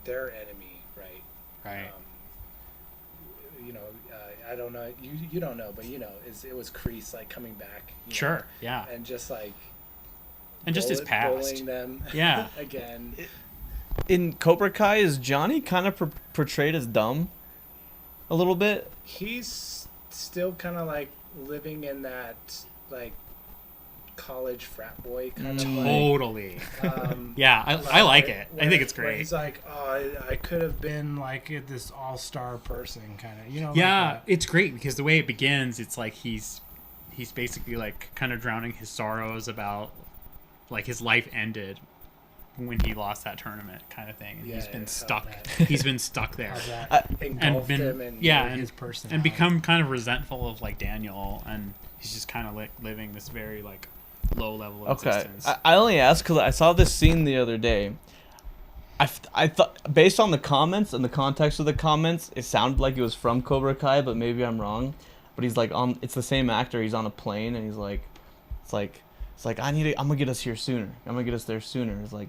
their enemy, right. I don't know, you don't know, but it was Kreese like coming back, sure, yeah, and just like just his past bullying them again. In Cobra Kai, is Johnny kind of portrayed as dumb a little bit? He's still kind of like living in that like college frat boy kind of totally. I like it. I think it's great. He's like, oh, I could have been like this all-star person kind of, Yeah, like it's great because the way it begins, it's like he's basically like kind of drowning his sorrows about like his life ended when he lost that tournament kind of thing, and he's been stuck. He's been stuck there, and been his personality, and become kind of resentful of like Daniel, and he's just kind of like living this very like low level of existence. I only asked because I saw this scene the other day. I thought, based on the comments and the context of the comments, it sounded like it was from Cobra Kai, but maybe I'm wrong. But he's like it's the same actor. He's on a plane, and he's like, it's like I'm gonna get us here sooner. I'm gonna get us there sooner. It's like,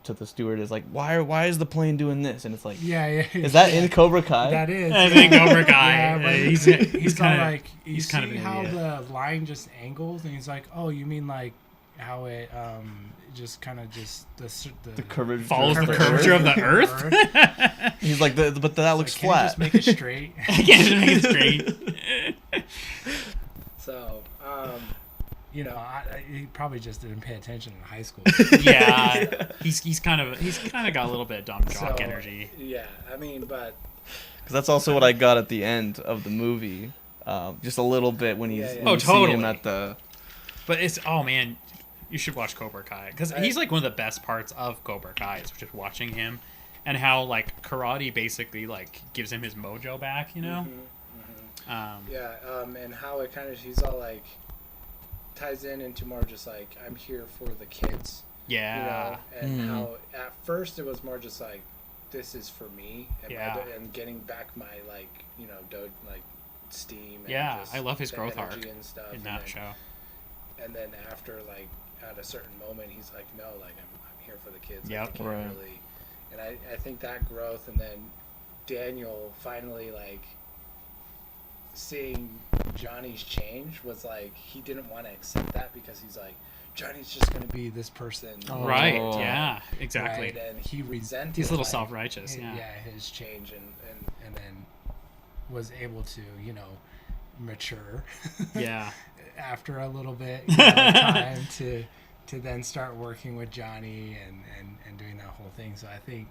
to the steward is like, why is the plane doing this? And it's like, is that in Cobra Kai? That is. I think Cobra Kai. He's kind of like, he's kind of how the line just angles, and he's like, oh, you mean like how it just kind of just the curvature follows the curvature of the earth. He's like, but that looks flat. Just make it straight. I can't just make it straight. So, he probably just didn't pay attention in high school. Yeah, he's kind of got a little bit of dumb jock energy. Yeah, I mean, but because that's also what I got at the end of the movie, just a little bit when he's totally. See him at the. But it's man, you should watch Cobra Kai because he's like one of the best parts of Cobra Kai is just watching him, and how like karate basically like gives him his mojo back, and how it kind of he's all like. Ties into more just like I'm here for the kids, and how at first it was more just like this is for me and getting back my like like steam and just I love his growth arc and stuff in that show, and then after like at a certain moment he's like no, like I'm here for the kids, right. Really, and I think that growth, and then Daniel finally like seeing Johnny's change was like he didn't want to accept that because he's like Johnny's just going to be this person, right? Yeah, exactly. Right? And he resented. He's a little self-righteous. His change, and then was able to mature. Yeah. After a little bit time to then start working with Johnny and doing that whole thing. So I think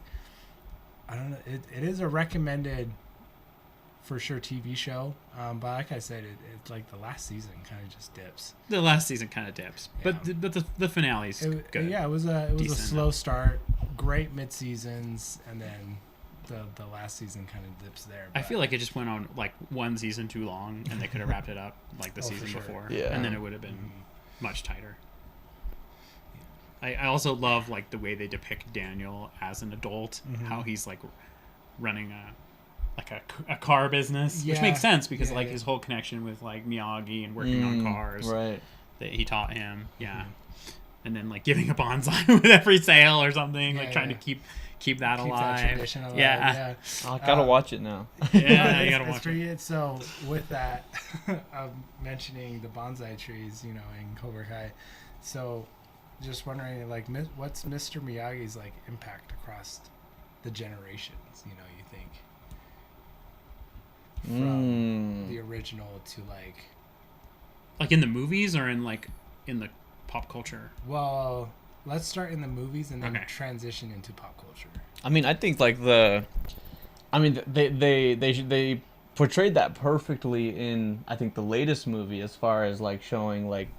I don't know. It is a recommended. For sure TV show, but like I said, it's like the last season kind of just dips. The last season kind of dips, but the finale's good. Yeah, it was a slow start, great mid seasons, and then the last season kind of dips there. I feel like it just went on like one season too long, and they could have wrapped it up like the season before, and then it would have been much tighter. I also love like the way they depict Daniel as an adult, how he's like running a car business, which makes sense because his whole connection with like Miyagi and working on cars, right? That he taught him, and then like giving a bonsai with every sale or something, trying to keep that alive. That tradition alive. Yeah. I gotta watch it now. Yeah, you gotta watch it. So with that, mentioning the bonsai trees, in Cobra Kai, so just wondering like what's Mr. Miyagi's like impact across the generations? You think. From the original to like in the movies or in the pop culture. Well, let's start in the movies and then transition into pop culture. I mean, I think they portrayed that perfectly in I think the latest movie as far as like showing like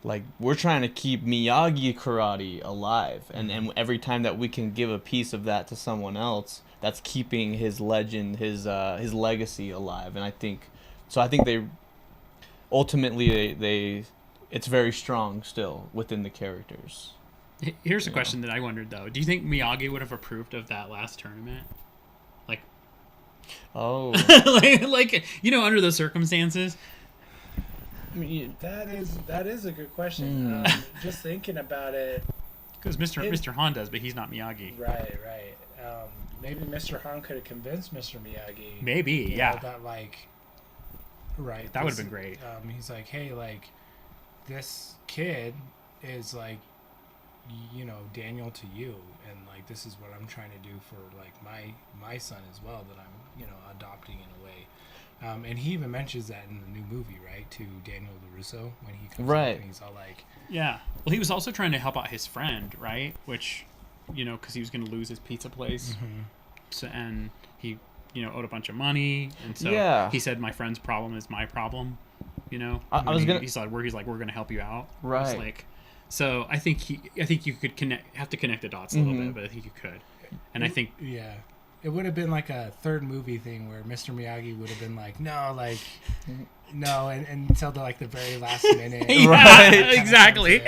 like we're trying to keep Miyagi karate alive, and every time that we can give a piece of that to someone else, that's keeping his legend, his legacy alive. And I think they ultimately they it's very strong still within the characters. Here's a question that I wondered though: do you think Miyagi would have approved of that last tournament? Like, oh, like under those circumstances. I mean, that is a good question. Just thinking about it, because Mr. Han does, but he's not Miyagi. Right. Maybe Mr. Han could have convinced Mr. Miyagi. Maybe, yeah. That right. That would have been great. He's like, hey, like, this kid is like, Daniel to you, and like this is what I'm trying to do for like my son as well, that I'm adopting in a way. And he even mentions that in the new movie, right, to Daniel LaRusso when he comes up and he's all like, yeah. Well, he was also trying to help out his friend, right? Which, because he was going to lose his pizza place, so and he owed a bunch of money, and so he said my friend's problem is my problem. He said we're going to help you out, right? Like. So I think you could have to connect the dots a little bit, but I think you could. And I think it would have been like a third movie thing where Mr. Miyagi would have been like, no, and until the very last minute. Right, exactly.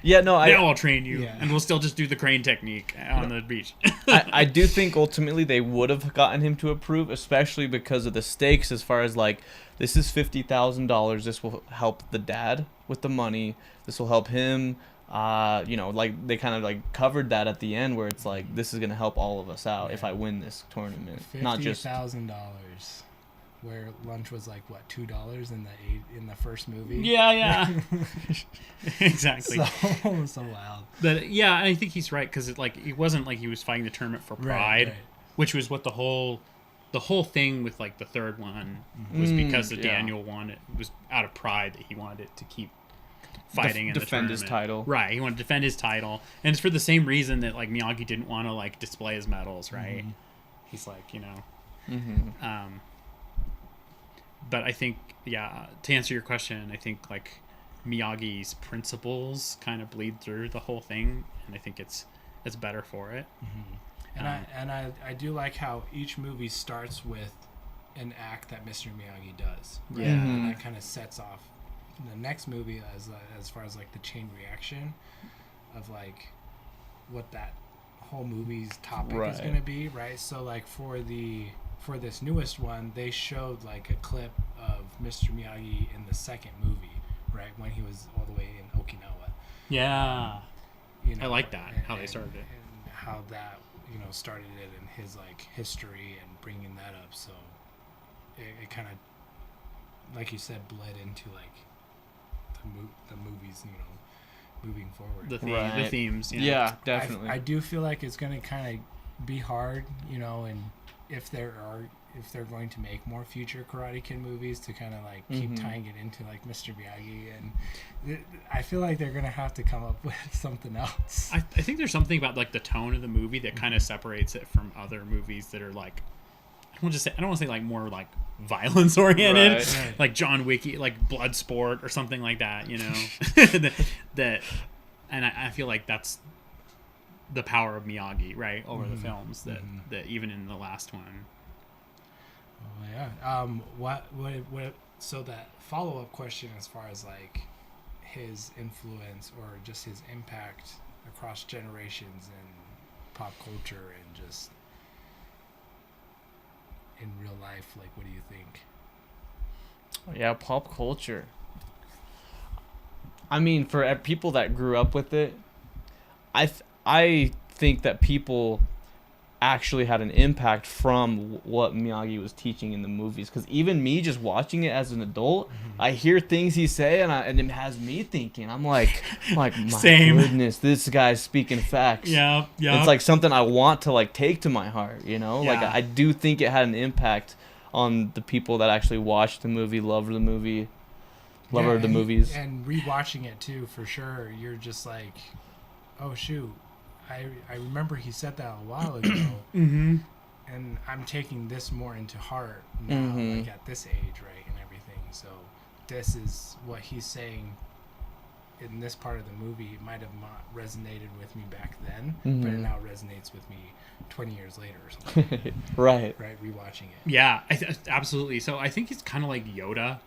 Now I'll train you, and we'll still just do the crane technique on the beach. I do think ultimately they would have gotten him to approve, especially because of the stakes as far as like, this is $50,000. This will help the dad with the money. This will help him. Like they kind of like covered that at the end where it's like, this is going to help all of us out if I win this tournament. Not just $50,000, where lunch was like what, $2 in the first movie. Yeah. Exactly. So wild. But I think he's right, because it wasn't like he was fighting the tournament for pride, right. Which was what the whole thing with like the third one was, because the Daniel won. It was out of pride that he wanted it to keep fighting and defend his title. Right, he wanted to defend his title, and it's for the same reason that like Miyagi didn't want to like display his medals, right? He's like, but I think to answer your question, I think like Miyagi's principles kind of bleed through the whole thing, and I think it's better for it. And I do like how each movie starts with an act that Mr. Miyagi does, right? And that kind of sets off the next movie as far as like the chain reaction of like what that whole movie's topic is going to be, right? So like for this newest one, they showed like a clip of Mr. Miyagi in the second movie, right, when he was all the way in Okinawa. Yeah, I like that, how they started it, and how that started it, and his like history and bringing that up. So it kind of, like you said, bled into like the movies, moving forward. The themes. Yeah, definitely. I do feel like it's going to kind of be hard, and if they're going to make more future Karate Kid movies, to kind of like keep tying it into like Mr. Miyagi, and I feel like they're going to have to come up with something else. I think there's something about like the tone of the movie that kind of separates it from other movies that are like, I don't want to say like more like violence oriented, right. Like John Wick, like Bloodsport or something like that, that, and I feel like that's the power of Miyagi, right, over the films, that even in the last one. Oh yeah. What so that follow-up question as far as like his influence or just his impact across generations and pop culture and just in real life, like, what do you think? Yeah, pop culture. I mean, for people that grew up with it, I think that people actually had an impact from what Miyagi was teaching in the movies. Because even me, just watching it as an adult, I hear things he say, and it has me thinking. I'm like my goodness, this guy's speaking facts. Yeah. It's like something I want to like take to my heart, Like I do think it had an impact on the people that actually watched the movie, loved the movie, of the movies, and rewatching it too, for sure. You're just like, oh shoot. I remember he said that a while ago, and I'm taking this more into heart now, like at this age, right, and everything. So this is what he's saying in this part of the movie, it might have not resonated with me back then, but it now resonates with me 20 years later or something. Right. Right, rewatching it. Yeah, absolutely. So I think it's kind of like Yoda,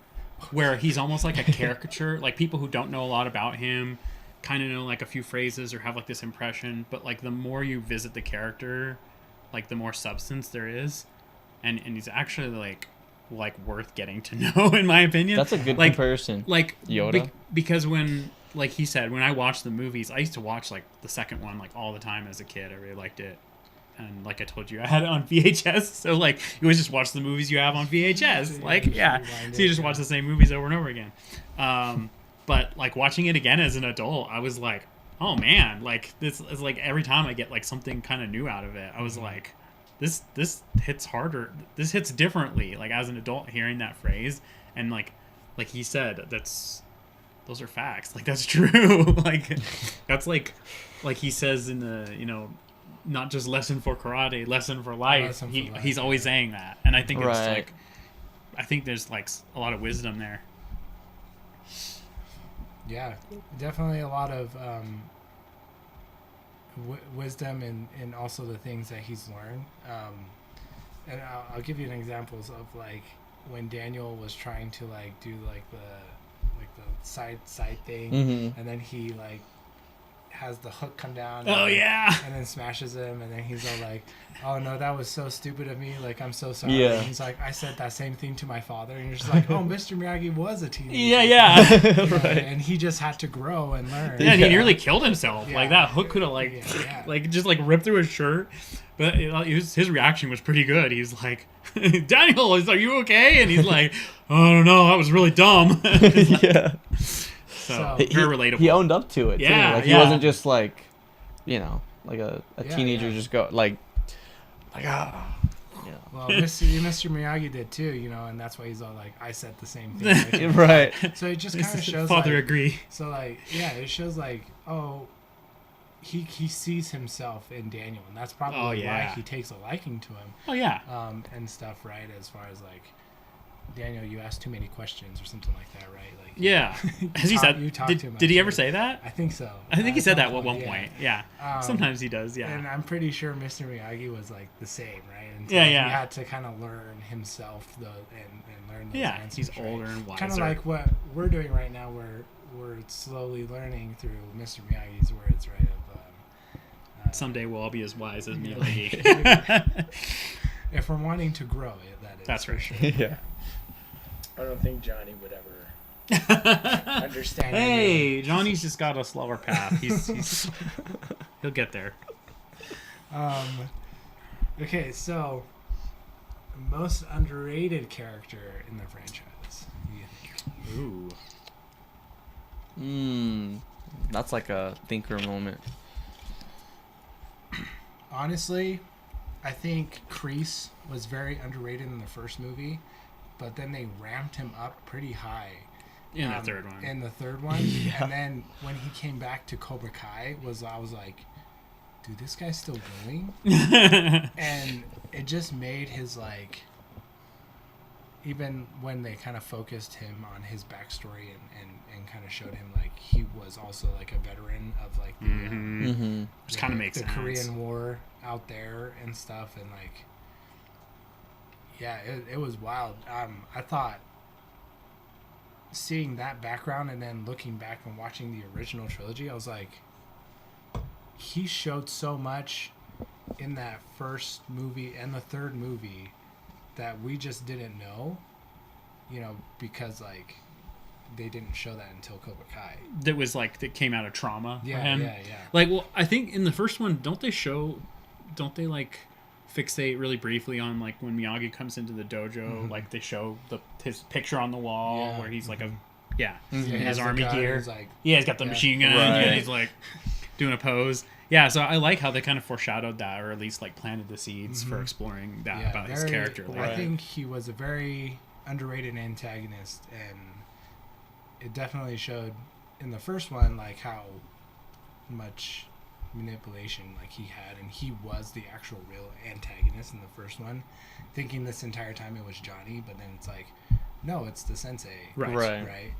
where he's almost like a caricature. Like people who don't know a lot about him kind of know like a few phrases or have like this impression, but like the more you visit the character, like the more substance there is, and he's actually like worth getting to know, in my opinion. That's a good comparison. Like Yoda, because when, like he said, when I watched the movies, I used to watch like the second one like all the time as a kid. I really liked it. And like I told you, I had it on VHS. So like you always just watch the movies you have on VHS. Like, yeah. So you just watch the same movies over and over again. But like watching it again as an adult, I was like, oh man, like this is like every time I get like something kind of new out of it, I was like, this hits harder. This hits differently. Like as an adult hearing that phrase, and like he said, those are facts. Like that's true. Like that's like he says in the, you know, not just lesson for karate, lesson for life. He's always saying that, and I think it's like, I think there's like a lot of wisdom there. Yeah, definitely a lot of wisdom and also the things that he's learned. And I'll give you an examples of like when Daniel was trying to like do like the side thing, and then he like has the hook come down and then smashes him, and then he's all like, oh no, that was so stupid of me, like I'm so sorry. And he's like, I said that same thing to my father, and you're just like, oh, Mr. Miyagi was a teenager. Right. And he just had to grow and learn. And he nearly killed himself. Like that hook could have like like just like ripped through his shirt, but his reaction was pretty good. He's like, Daniel, are you okay? And he's like, oh, I don't know, that was really dumb. So very relatable. He owned up to it. Too. Like he wasn't just like, you know, like a teenager just go like Well, Mr. Miyagi did too, you know, and that's why he's all like, I said the same thing. Right. So it just kind of shows father like, agree. So like, yeah, it shows like, oh, he sees himself in Daniel, and that's probably why he takes a liking to him. Oh yeah. And stuff, right? As far as like, Daniel, you ask too many questions or something like that, right? Like, yeah. Has he said? You talk too much. Did he ever say that? I think so. I think he said that at one point. Yeah. Sometimes he does. Yeah. And I'm pretty sure Mr. Miyagi was like the same, right? And so he had to kind of learn himself though, and learn those answers. He's older and wiser. Kind of like what we're doing right now, where we're slowly learning through Mr. Miyagi's words, right? Of someday we'll all be as wise as Miyagi. If we're wanting to grow, that is. That's for sure. Yeah. I don't think Johnny would ever understand. Hey, Johnny's just got a slower path. He's he'll get there. Okay, so most underrated character in the franchise. Ooh. That's like a thinker moment. Honestly, I think Kreese was very underrated in the first movie, but then they ramped him up pretty high in the third one. And then when he came back to Cobra Kai, I was like, dude, this guy's still going? And it just made his like, even when they kind of focused him on his backstory and kind of showed him like he was also like a veteran of like the which kind of makes the sense. Korean War out there and stuff, and like it was wild. I thought seeing that background and then looking back and watching the original trilogy, I was like, he showed so much in that first movie and the third movie that we just didn't know, you know, because like they didn't show that until Cobra Kai. That came out of trauma for him. Yeah. Like, well, I think in the first one, don't they like fixate really briefly on like when Miyagi comes into the dojo, like they show his picture on the wall where he's like in his army gear. Like, he's got the machine gun and he's like doing a pose. Yeah, so I like how they kind of foreshadowed that, or at least like planted the seeds for exploring that about his character. I think he was a very underrated antagonist, and it definitely showed in the first one like how much manipulation like he had, and he was the actual real antagonist in the first one, thinking this entire time it was Johnny, but then it's like, no, it's the sensei, right?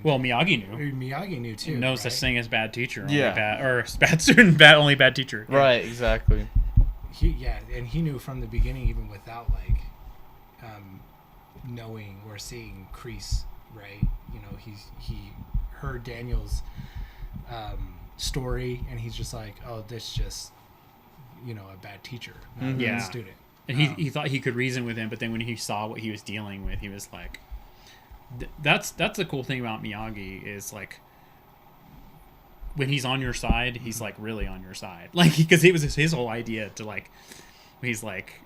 Well, Miyagi knew. Miyagi knew too. No right? such thing as bad teacher. Yeah. Only bad, or bad student, bad only bad teacher. Right, exactly. And he knew from the beginning, even without like knowing or seeing Kreese, right? You know, he heard Daniel's story, and he's just like, oh, this just, you know, a bad teacher, not a bad student. And he thought he could reason with him, but then when he saw what he was dealing with, he was like, that's the cool thing about Miyagi is like, when he's on your side, he's like really on your side, like, because it was his whole idea to like, he's like,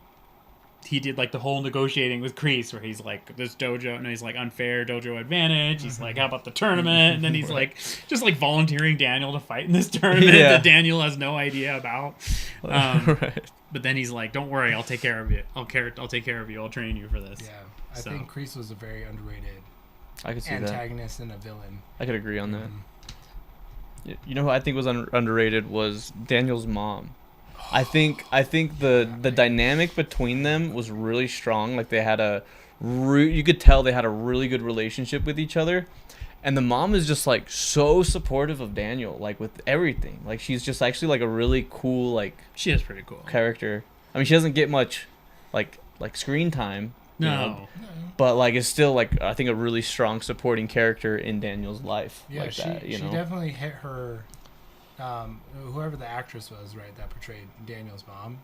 he did like the whole negotiating with Kreese where he's like, this dojo, and he's like, unfair dojo advantage. He's like, how about the tournament? And then he's like, just like volunteering Daniel to fight in this tournament that Daniel has no idea about. Right. But then he's like, don't worry, I'll take care of you. I'll take care of you. I'll train you for this. Yeah, I think Kreese was a very underrated antagonist and a villain. I could agree on that. You know who I think was underrated was Daniel's mom. I think the dynamic between them was really strong. Like they had you could tell they had a really good relationship with each other. And the mom is just like so supportive of Daniel, like with everything. Like she's just actually like a really cool, like, she is pretty cool character. I mean, she doesn't get much like screen time. No. You know, but like it's still like I think a really strong supporting character in Daniel's life. Yeah, like she definitely hit her. Whoever the actress was, right, that portrayed Daniel's mom,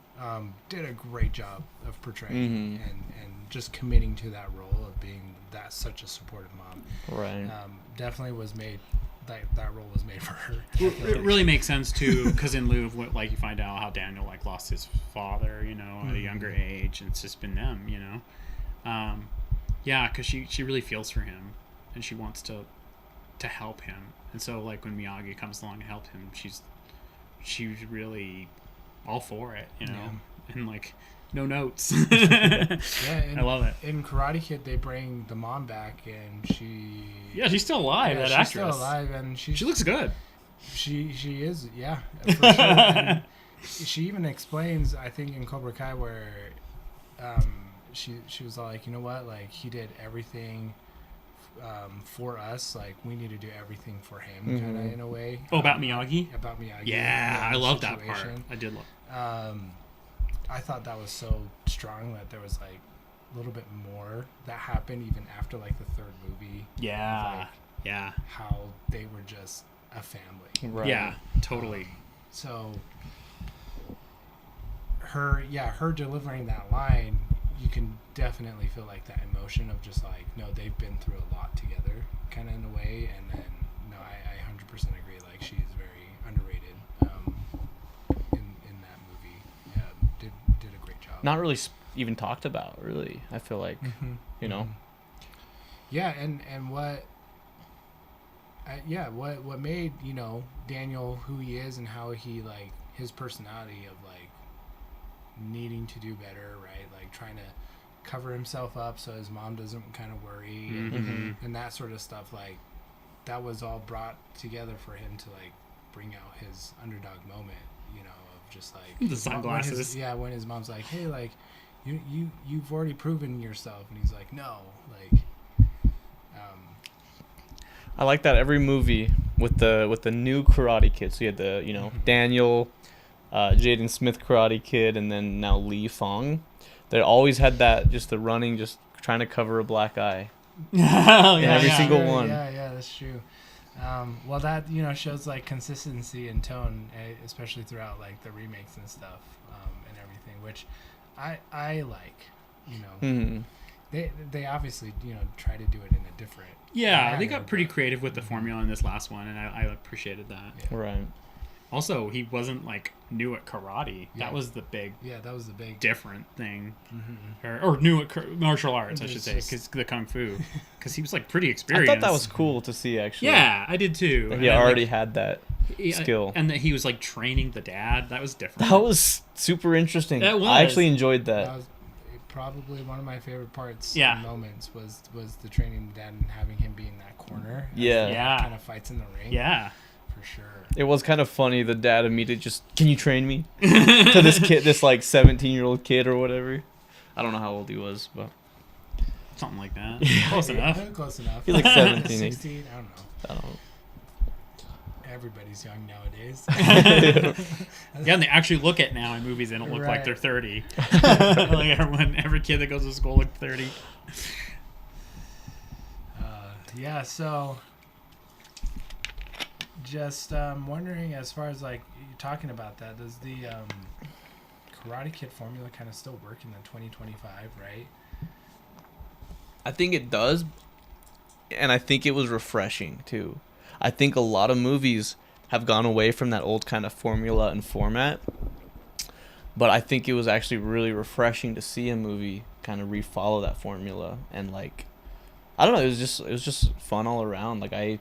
did a great job of portraying and just committing to that role of being such a supportive mom. Right. Definitely was made. That role was made for her. It really makes sense too, because in lieu of what, like, you find out how Daniel like lost his father, you know, at a younger age, and it's just been them, you know. Yeah, because she really feels for him, and she wants to help him. And so, like, when Miyagi comes along and helps him, she's really all for it, you know. Yeah. And like, no notes. I love it. In Karate Kid, they bring the mom back, and she's still alive. That actress, still alive, and she looks good. She is, yeah, for sure. And she even explains, I think, in Cobra Kai, where she was like, you know what, like, he did everything for us, like, we need to do everything for him, kind of, in a way. About Miyagi? About Miyagi. Yeah, I love that part. I did love I thought that was so strong that there was, like, a little bit more that happened even after, like, the third movie. Yeah. Like, how they were just a family. Right. Yeah, totally. So her delivering that line, you can definitely feel like that emotion of just like, no, they've been through a lot together, kind of, in a way. And then, no, I 100% agree. Like, she's very underrated in that movie. Yeah, did a great job. Not really even talked about, really. I feel like, you know. Yeah, and what made, you know, Daniel who he is, and how he, like, his personality of, like, needing to do better, right? Like, trying to cover himself up so his mom doesn't kind of worry, and that sort of stuff. Like, that was all brought together for him to, like, bring out his underdog moment, you know, of just like the sunglasses. When his mom's like, hey, like, you've already proven yourself, and he's like, no, like, I like that every movie with the new Karate Kid. So you had the, you know, Daniel, Jaden Smith Karate Kid, and then now Lee Fong. They always had that, just the running, just trying to cover a black eye. Every single one. Yeah, that's true. Well, that, you know, shows, like, consistency and tone, especially throughout, like, the remakes and stuff, and everything, which I like, you know. They obviously, you know, try to do it in a different manner, they got pretty creative with the formula in this last one, and I appreciated that. Yeah. Right. Also, he wasn't, like, new at karate. Yeah. That was the big different thing. Or new at martial arts, I should say, because the kung fu. Because he was, like, pretty experienced. I thought that was cool to see, actually. Yeah, I did too. That he already had that skill. And that he was, like, training the dad. That was different. That was super interesting. That was. I actually enjoyed that. That was probably one of my favorite parts, moments, was the training the dad and having him be in that corner. Yeah. Kind of fights in the ring. Yeah. For sure. It was kind of funny. The dad immediately just, can you train me? To this kid, this like 17-year-old kid or whatever. I don't know how old he was, but Something like that. Yeah. Close enough. Close enough. He's like 17, 16. I don't know. I don't know. Everybody's young nowadays. Yeah, and they actually look at now in movies, they don't look like Right. they're 30. Like every kid that goes to school looks 30. Yeah, so just wondering, as far as like you're talking about that, does the Karate Kid formula kind of still work in the 2025, right? I think it does, and I think it was refreshing too. I think a lot of movies have gone away from that old kind of formula and format, but I think it was actually really refreshing to see a movie kind of refollow that formula, and like, I don't know, it was just fun all around. Like, I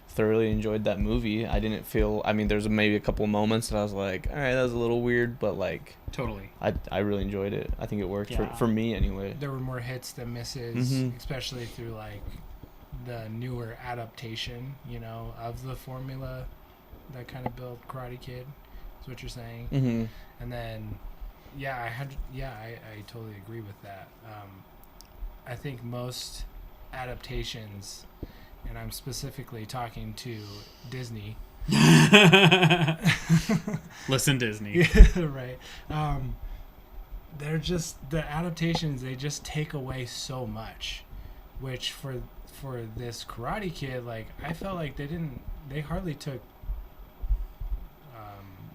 thoroughly enjoyed that movie. I didn't feel, I mean, there's maybe a couple of moments that I was like, all right, that was a little weird, but like, Totally. I really enjoyed it. I think it worked Yeah. for me anyway. There were more hits than misses, Mhm. especially through like the newer adaptation, you know, of the formula that kind of built Karate Kid. Is what you're saying. Mm-hmm. And then, I totally agree with that. I think most adaptations, and I'm specifically talking to Disney. Listen, Disney. Yeah, right. They're just, the adaptations, they just take away so much, which for this Karate Kid, like, I felt like they hardly took,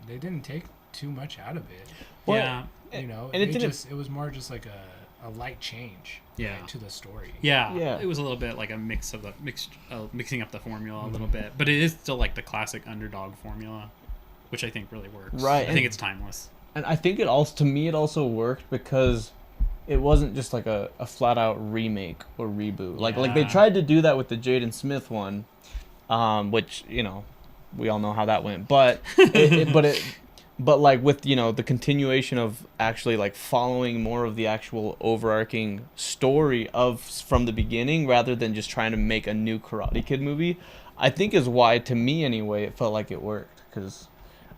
they didn't take too much out of it. Well, Yeah. You know, and it was more just like a light change, Yeah. right, to the story. Yeah. Yeah. It was a little bit like a mixing up the formula a little bit, but it is still like the classic underdog formula, which I think really works. Right. I think it's timeless. And I think it also worked because it wasn't just like a flat out remake or reboot. Like they Yeah. tried to do that with the Jaden Smith one, which, you know, we all know how that went. But but like with, you know, the continuation of actually like following more of the actual overarching story from the beginning rather than just trying to make a new Karate Kid movie, I think is why, to me anyway, it felt like it worked. Because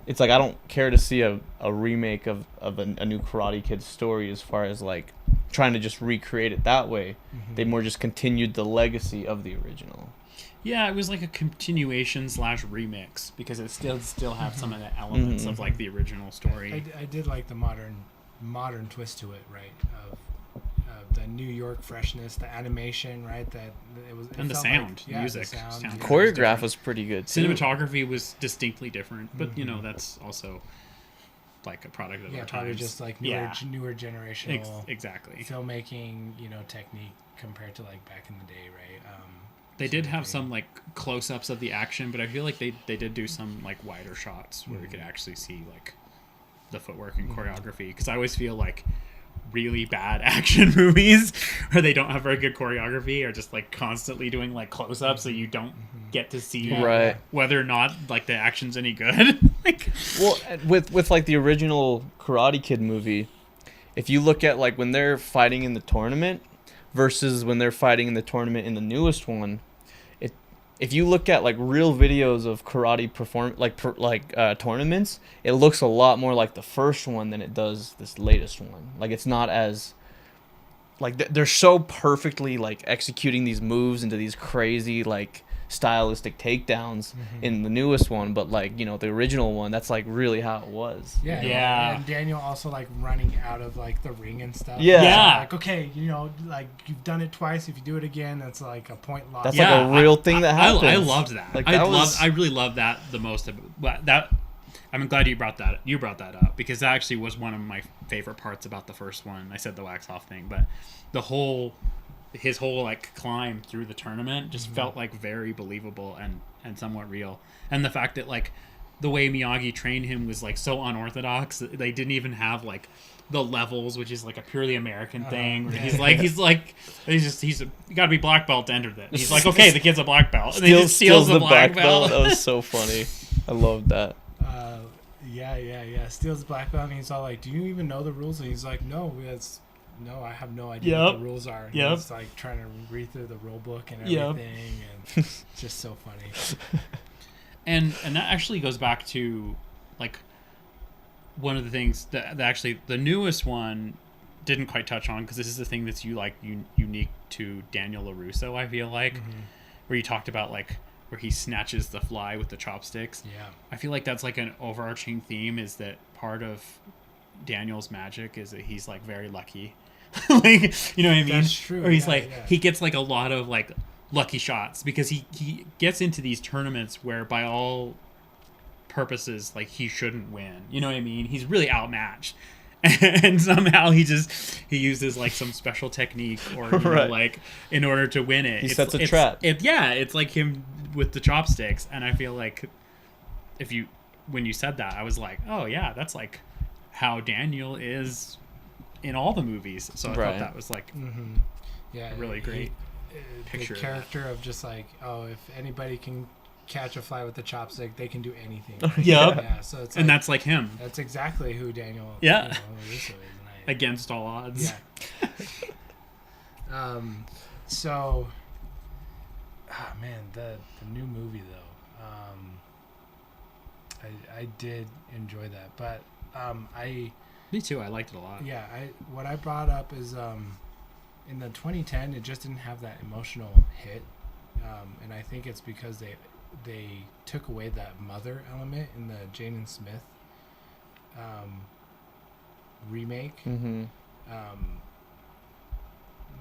it's like, I don't care to see a remake of a new Karate Kid story as far as like trying to just recreate it that way. Mhm. They more just continued the legacy of the original. Yeah, it was like a continuation / remix because it still have some of the elements of like the original story. I did like the modern twist to it, right? Of the New York freshness, the animation, right? That it was, And the felt sound, like, music, sound. sound. Yeah. Choreograph different. was pretty good too. Cinematography was distinctly different, but you know Mhm. that's also like a product of Yeah, our probably times. just like Yeah. newer generational Exactly. filmmaking, you know, technique compared to like back in the day, right? They so did have they- some like close-ups of the action, but I feel like they did do some like wider shots where we could actually see like the footwork and choreography. Because I always feel like really bad action movies where they don't have very good choreography are just like constantly doing like close-ups, so you don't get to see Yeah. Right. whether or not like the action's any good. Like, Well, with like the original Karate Kid movie, if you look at like when they're fighting in the tournament versus when they're fighting in the tournament in the newest one, if you look at like real videos of karate tournaments, it looks a lot more like the first one than it does this latest one. Like, it's not as like they're so perfectly like executing these moves into these crazy like stylistic takedowns in the newest one, but like, you know, the original one, that's like really how it was. Yeah, Yeah. and Daniel also like running out of like the ring and stuff. Yeah. Yeah. Like, okay, you know, like you've done it twice. If you do it again, that's like a point loss. That's like a real thing that happens. I loved that. Like, I really loved that the most. That I'm glad you brought that up because that actually was one of my favorite parts about the first one. I said the wax off thing, but his whole like climb through the tournament just felt like very believable and somewhat real. And the fact that like the way Miyagi trained him was like so unorthodox. They didn't even have like the levels, which is like a purely American thing. Where he's you got to be black belt to enter that. He's like, okay, the kid's a black belt, and then he just steals the black belt. That was so funny. I loved that. Yeah. Steals the black belt, and he's all like, "Do you even know the rules?" And he's like, "No, I have no idea what the rules are." And Yep. he's like trying to read through the rule book and Yep. everything, and it's just so funny. And that actually goes back to like one of the things that actually the newest one didn't quite touch on, because this is the thing that's unique to Daniel LaRusso, I feel like, where you talked about like where he snatches the fly with the chopsticks. Yeah. I feel like that's like an overarching theme, is that part of Daniel's magic is that he's like very lucky. Like, you know what I mean? That's true. Or he's Yeah, like, yeah. he gets like a lot of like lucky shots, because he gets into these tournaments where by all purposes, like, he shouldn't win. You know what I mean? He's really outmatched. And somehow he uses like some special technique, or you know, like, in order to win it. He sets a trap. It's like him with the chopsticks. And I feel like when you said that, I was like, oh yeah, that's like how Daniel is in all the movies. So I thought that was like yeah, a really great picture. The character of just like, oh, if anybody can catch a fly with the chopstick, they can do anything. Right? Yep. Yeah. So it's and like, that's like him. That's exactly who Daniel. Yeah. LaRusso is, and Against all odds. Yeah. So, man, the new movie though, I did enjoy that, but Me too. I liked it a lot. Yeah, what I brought up is in the 2010, it just didn't have that emotional hit, and I think it's because they took away that mother element in the Jaden Smith remake.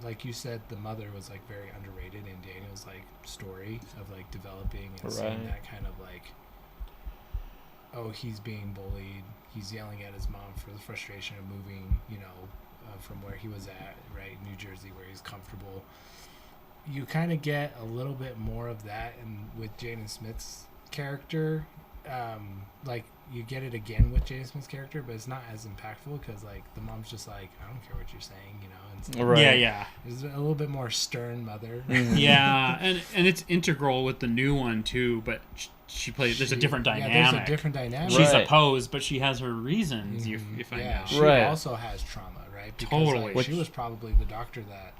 Like you said, the mother was like very underrated in Daniel's like story of like developing and seeing that kind of like, oh, he's being bullied. He's yelling at his mom for the frustration of moving, you know, from where he was at, right, New Jersey, where he's comfortable. You kind of get a little bit more of that, and with Jaden Smith's character, like you get it again with Jaden Smith's character, but it's not as impactful because like the mom's just like, I don't care what you're saying, you know. And so Yeah. There's a little bit more stern mother. Yeah, and it's integral with the new one too, but she plays. There's a different dynamic. Yeah, there's a different dynamic. She's opposed, but she has her reasons. You find out. She also has trauma, right? Because, totally. Like, she was probably the doctor that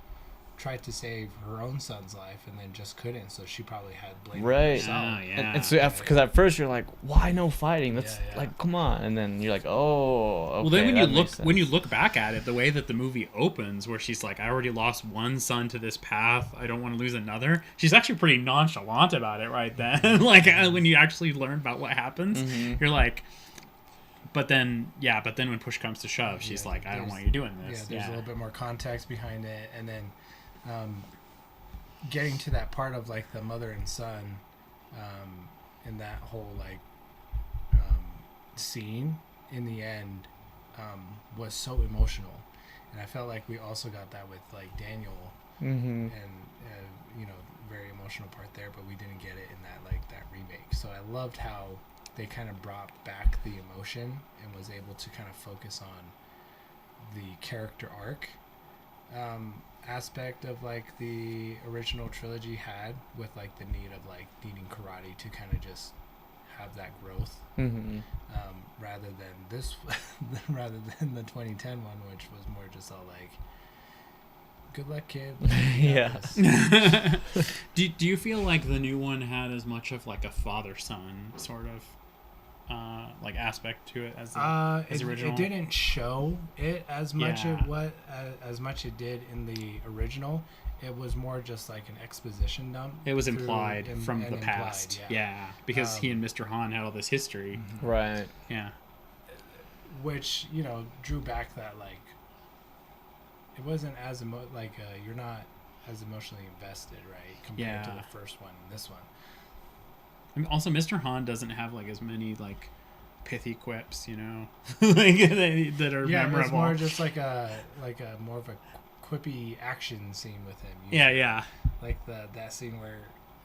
tried to save her own son's life and then just couldn't, so she probably had blame on herself. And so because at first you're like, why no fighting? That's like, come on. And then you're like, oh, okay, well, then when you look back at it, the way that the movie opens, where she's like, I already lost one son to this path, I don't want to lose another, she's actually pretty nonchalant about it right then. Like, when you actually learn about what happens, you're like, but then when push comes to shove, she's like, I don't want you doing this. There's a little bit more context behind it, and then getting to that part of like the mother and son, and that whole like scene in the end was so emotional, and I felt like we also got that with like Daniel, and you know, very emotional part there, but we didn't get it in that remake. So I loved how they kind of brought back the emotion and was able to kind of focus on the character arc aspect of like the original trilogy had, with like the need of like needing karate to kind of just have that growth, rather than the 2010 one, which was more just all like, good luck, kid. Do you feel like the new one had as much of like a father-son sort of like aspect to it as the original? It didn't show it as much as much it did in the original. It was more just like an exposition dump. It was implied from the past. Because he and Mr. Han had all this history. Right. Yeah. Which, you know, drew back that like, it wasn't as you're not as emotionally invested, right, compared to the first one and this one. I mean, also, Mr. Han doesn't have like as many like pithy quips, you know, like that are memorable. It's more just like a more of a quippy action scene with him. Like that scene where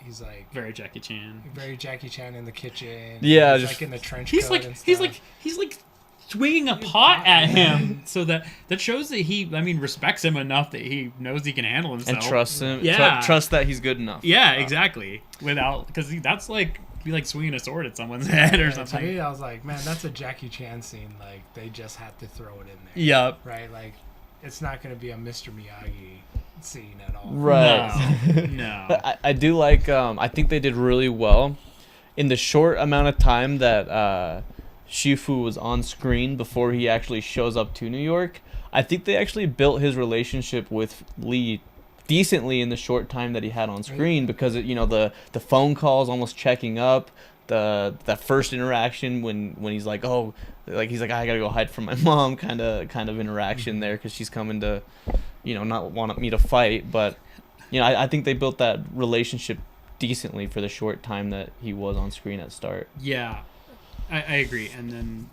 he's like very Jackie Chan in the kitchen. Yeah, he's just like in the trench coat. He's like swinging a pot at him, so that shows that he, respects him enough that he knows he can handle himself and trusts him. Yeah, trust that he's good enough. Yeah, exactly. Because that's like be like swinging a sword at someone's head or something. To me, I was like, man, that's a Jackie Chan scene. Like, they just had to throw it in there. Yep. Right. Like, it's not going to be a Mr. Miyagi scene at all. Right. No. But I do like. I think they did really well in the short amount of time that Shifu was on screen before he actually shows up to New York, I think they actually built his relationship with Lee decently in the short time that he had on screen, because it, the phone calls, almost checking up, the first interaction when he's like, oh, like he's like, I gotta go hide from my mom, kind of interaction there, because she's coming to, not want me to fight. But I think they built that relationship decently for the short time that he was on screen at start. Yeah, I agree. And then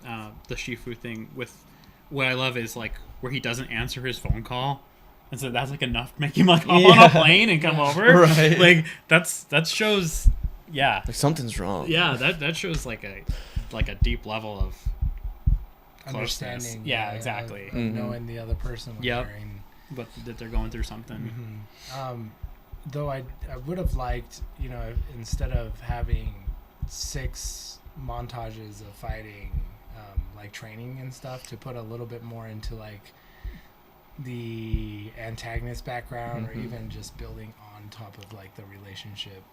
the Shifu thing, with what I love is like where he doesn't answer his phone call, and so that's like enough to make him like hop on a plane and come over. Right. Like that shows, yeah, like something's wrong. Yeah, that shows like a deep level of closeness. Understanding. Yeah, exactly. Of knowing the other person. But that they're going through something. Though I would have liked, instead of having 6 montages of fighting, like training and stuff, to put a little bit more into like the antagonist background, or even just building on top of like the relationship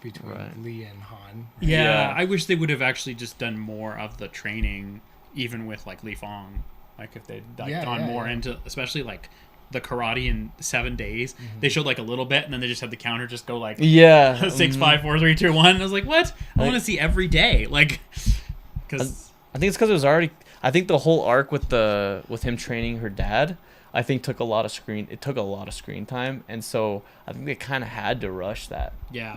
between Lee and Han. Yeah, I wish they would have actually just done more of the training, even with like Li Fong. Like if they'd gone more into, especially like the karate in 7 days. They showed like a little bit, and then they just had the counter just go like 6, 5, 4, 3, 2, 1. And I was like, what? I want to see every day, like, because I think it's because it was already. I think the whole arc with him training her dad, I think took a lot of screen. It took a lot of screen time, and so I think they kind of had to rush that.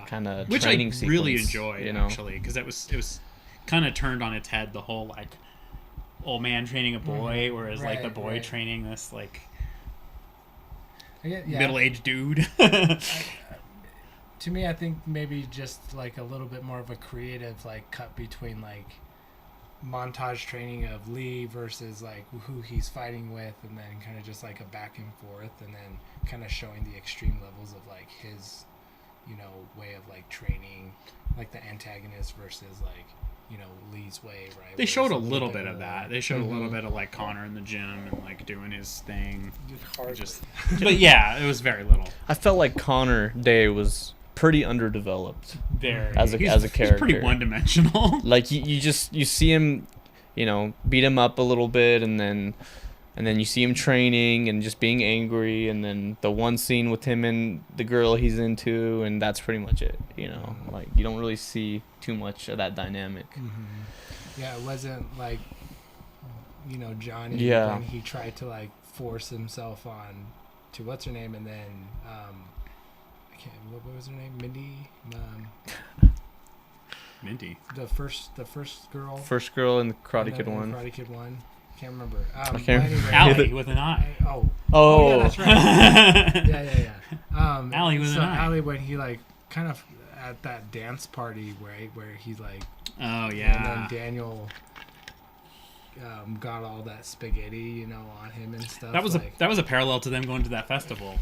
Kind of which training I sequence, really enjoyed actually, because it was kind of turned on its head, the whole like old man training a boy, whereas like the boy training this like middle-aged dude. To me, I think maybe just like a little bit more of a creative like cut between like montage training of Lee versus like who he's fighting with, and then kind of just like a back and forth, and then kind of showing the extreme levels of like his way of like training like the antagonist versus like Lee's way, right? They showed a little bit of that. They showed a little bit of like Connor in the gym and like doing his thing. But yeah, it was very little. I felt like Connor Day was pretty underdeveloped as a character. He's pretty one-dimensional. Like you see him, beat him up a little bit, and then you see him training and just being angry, and then the one scene with him and the girl he's into, and that's pretty much it. Like you don't really see too much of that dynamic. Yeah, it wasn't like Johnny when he tried to like force himself on to what's her name, and then what was her name? Mindy. The first girl. First girl in the Karate Kid 1. Karate Kid 1. Can't remember. Allie with an eye. Oh, yeah, that's right. yeah. Allie with an eye. Allie, when he like kind of at that dance party where he like. Oh yeah. And then Daniel got all that spaghetti, on him and stuff. That was a parallel to them going to that festival.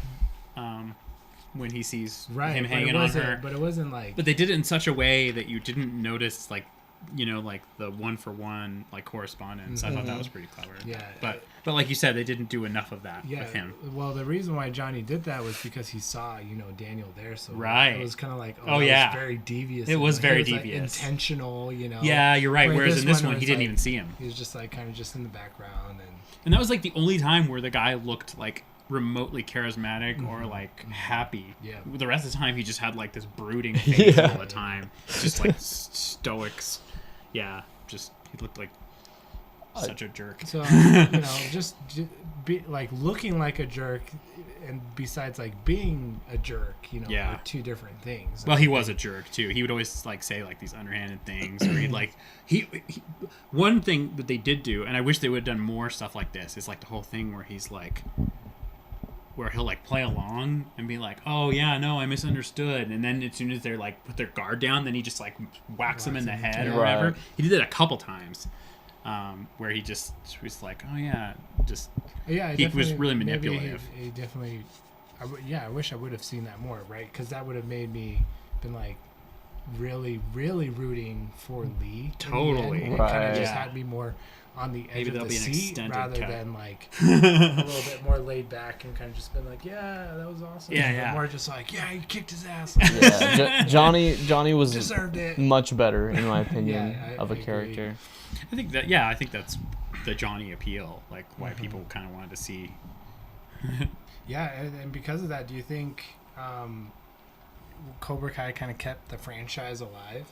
When he sees him hanging on her. But it wasn't like... But they did it in such a way that you didn't notice, like, like the one-for-one, like, correspondence. I thought that was pretty clever. Yeah. But like you said, they didn't do enough of that with him. Well, the reason why Johnny did that was because he saw, Daniel there. So it was kind of like, it was very devious. It was very devious. Like, intentional, Yeah, you're right. Whereas in this one, he didn't even see him. He was just, like, kind of just in the background. And that was, like, the only time where the guy looked, like, remotely charismatic or like happy. Yeah. The rest of the time he just had like this brooding face all the time. Just like stoics. Yeah. Just he looked like such a jerk. So just be like looking like a jerk, and besides like being a jerk, are two different things. Well, he was a jerk too. He would always like say like these underhanded things, or he'd like he one thing that they did do, and I wish they would have done more stuff like this, is like the whole thing where he's like, where he'll like play along and be like, oh yeah, no, I misunderstood, and then as soon as they're like put their guard down, then he just like whacks them in the head or whatever. He did it a couple times, where he just was like, oh yeah, he was really manipulative. He definitely, I wish I would have seen that more, right? Because that would have made me been like, really, really rooting for Lee. Totally. It kind of Right. just had me more on the edge Maybe of there'll the be an seat extended rather cut. than like a little bit more laid back and kind of just been like, yeah, that was awesome. Yeah, But yeah. more just like, yeah, he kicked his ass. Like, Yeah, Johnny was deserved it. much better in my opinion Yeah, of a I agree. character. I think that's the Johnny appeal, like why people kind of wanted to see. Yeah, and because of that, do you think Cobra Kai kind of kept the franchise alive?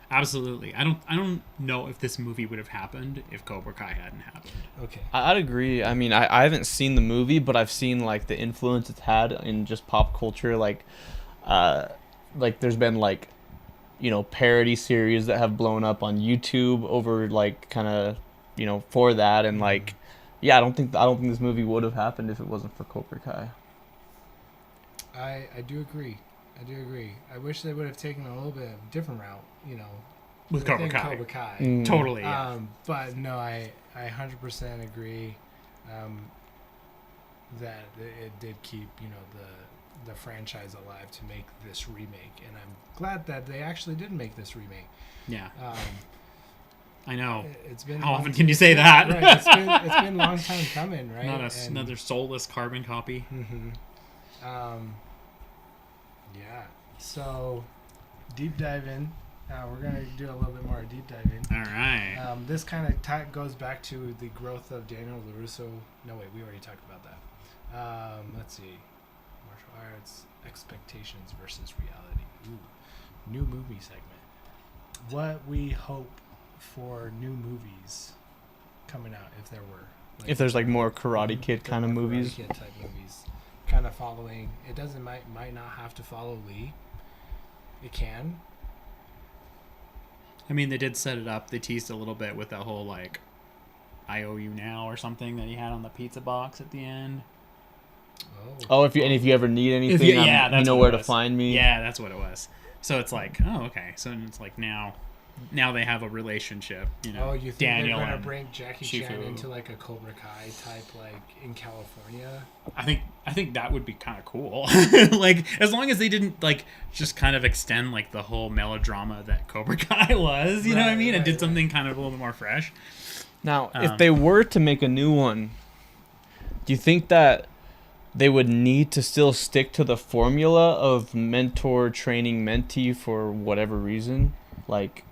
Absolutely. I don't know if this movie would have happened if Cobra Kai hadn't happened. Okay. I'd agree. I mean, I haven't seen the movie, but I've seen like the influence it's had in just pop culture. Like there's been like, parody series that have blown up on YouTube over like kind of, for that, and like, yeah, I don't think this movie would have happened if it wasn't for Cobra Kai. I do agree. I wish they would have taken a little bit of a different route, With Cobra within Kai. Cobra Kai. Totally. Yeah. But no, I 100% agree that it did keep, the franchise alive to make this remake, and I'm glad that they actually did make this remake. Yeah. Um, I know. It's been How long- often can you say that? Right, it's been a long time coming, right? Not another soulless carbon copy. Mm-hmm. Yeah. So, deep dive in. We're gonna do a little bit more deep dive in. All right. This kind of goes back to the growth of Daniel LaRusso. No, wait, we already talked about that. Let's see. Martial arts, expectations versus reality. Ooh, new movie segment. What we hope for new movies coming out, if there were. If there's like more Karate Kid kind of movies. Karate Kid type movies. Kind of following. It might not have to follow Lee. It can. I mean, they did set it up. They teased a little bit with that whole like, "I owe you now" or something that he had on the pizza box at the end. Oh, if you ever need anything, that's you know what where it to was. find me. Yeah, that's what it was. So it's like, oh, okay. So it's like now they have a relationship. Oh, you think Daniel they're gonna and bring Jackie Chan Shifu. into like a Cobra Kai type, like in California? I think that would be kind of cool. Like, as long as they didn't like just kind of extend like the whole melodrama that Cobra Kai was, you know what I mean, and did something kind of a little bit more fresh. Now, if they were to make a new one, do you think that they would need to still stick to the formula of mentor training mentee for whatever reason? Like,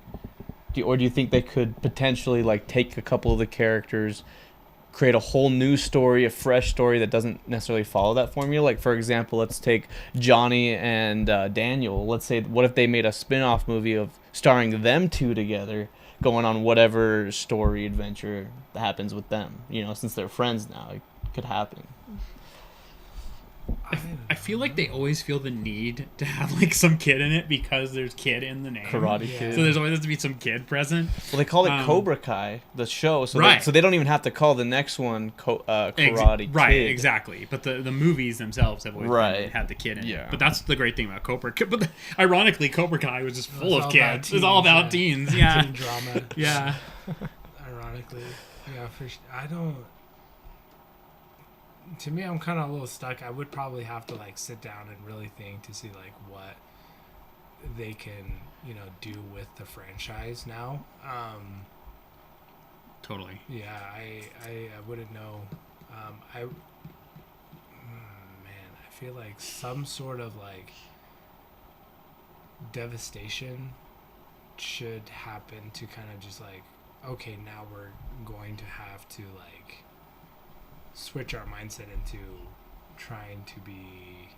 or do you think they could potentially like take a couple of the characters, create a whole new story, a fresh story that doesn't necessarily follow that formula? Like, for example, let's take Johnny and Daniel. Let's say, what if they made a spin-off movie of starring them two together, going on whatever story adventure that happens with them? Since they're friends now, it could happen. I feel like they always feel the need to have like some kid in it because there's kid in the name. Karate Yeah. Kid. So there's always has to be some kid present. Well, they call it Cobra Kai, the show, so Right. they don't even have to call the next one Karate Kid. Right, exactly. But the movies themselves have always Right. had the kid in Yeah. it. But that's the great thing about Cobra Kai. But ironically, Cobra Kai was just full of all about kids. It's all teens, about teens. Yeah. Teen drama. Yeah. Ironically, yeah. I don't. To me, I'm kind of a little stuck. I would probably have to like sit down and really think to see like what they can do with the franchise now. Totally. Yeah, I wouldn't know. I feel like some sort of like devastation should happen to kind of just like, okay, now we're going to have to like switch our mindset into trying to be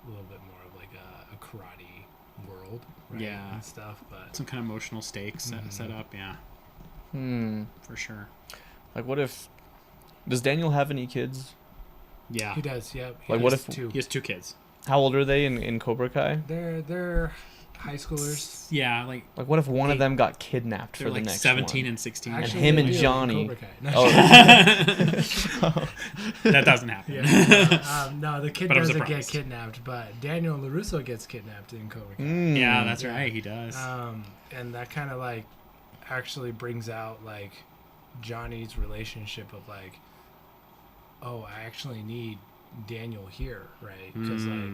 a little bit more of like a karate world, right? Yeah. And stuff, but Some kind of emotional stakes set up. Yeah, for sure. Like, what if... Does Daniel have any kids? Yeah. he does. Yep. He Like, what has if- two? He has two kids. How old are they in Cobra Kai? They're high schoolers. Yeah, like Like, what if one of them got kidnapped they're for the like next 17 one? and 16. Actually, him they and do in Johnny. Cobra Kai. No, Oh. That doesn't happen. yeah. No, the kid But I'm doesn't get surprised. kidnapped, but Daniel LaRusso gets kidnapped in Cobra Kai. Yeah, that's Yeah. right. He does. And that kind of like actually brings out like Johnny's relationship of like, oh, I actually need Daniel here, right? Because like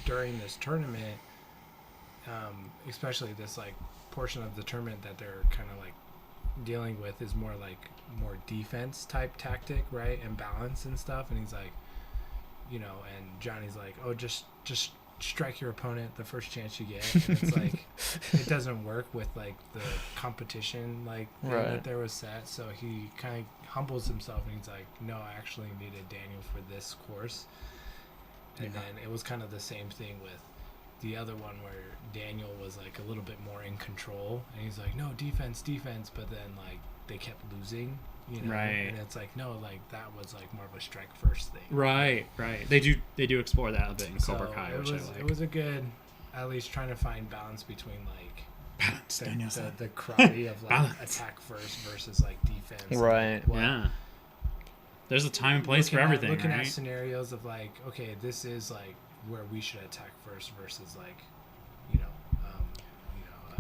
during this tournament, especially this like portion of the tournament that they're kind of like dealing with is more defense type tactic, right, and balance and stuff. And he's like, and Johnny's like, oh, just strike your opponent the first chance you get. And it's like it doesn't work with like the competition like thing that there was set. So he kind of humbles himself and he's like, no, I actually needed Daniel for this course. And then it was kind of the same thing with the other one where Daniel was like a little bit more in control and he's like, no, defense, but then like they kept losing, right, and it's like, no, like that was like more of a strike first thing, right. They do explore that a bit in Cobra Kai, which I like. It was a good, at least trying to find balance between like balance, the karate of like balance. Attack first versus like defense, right, and, yeah, there's a time and place for everything. Looking right? at scenarios of like, okay, this is like where we should attack first versus like,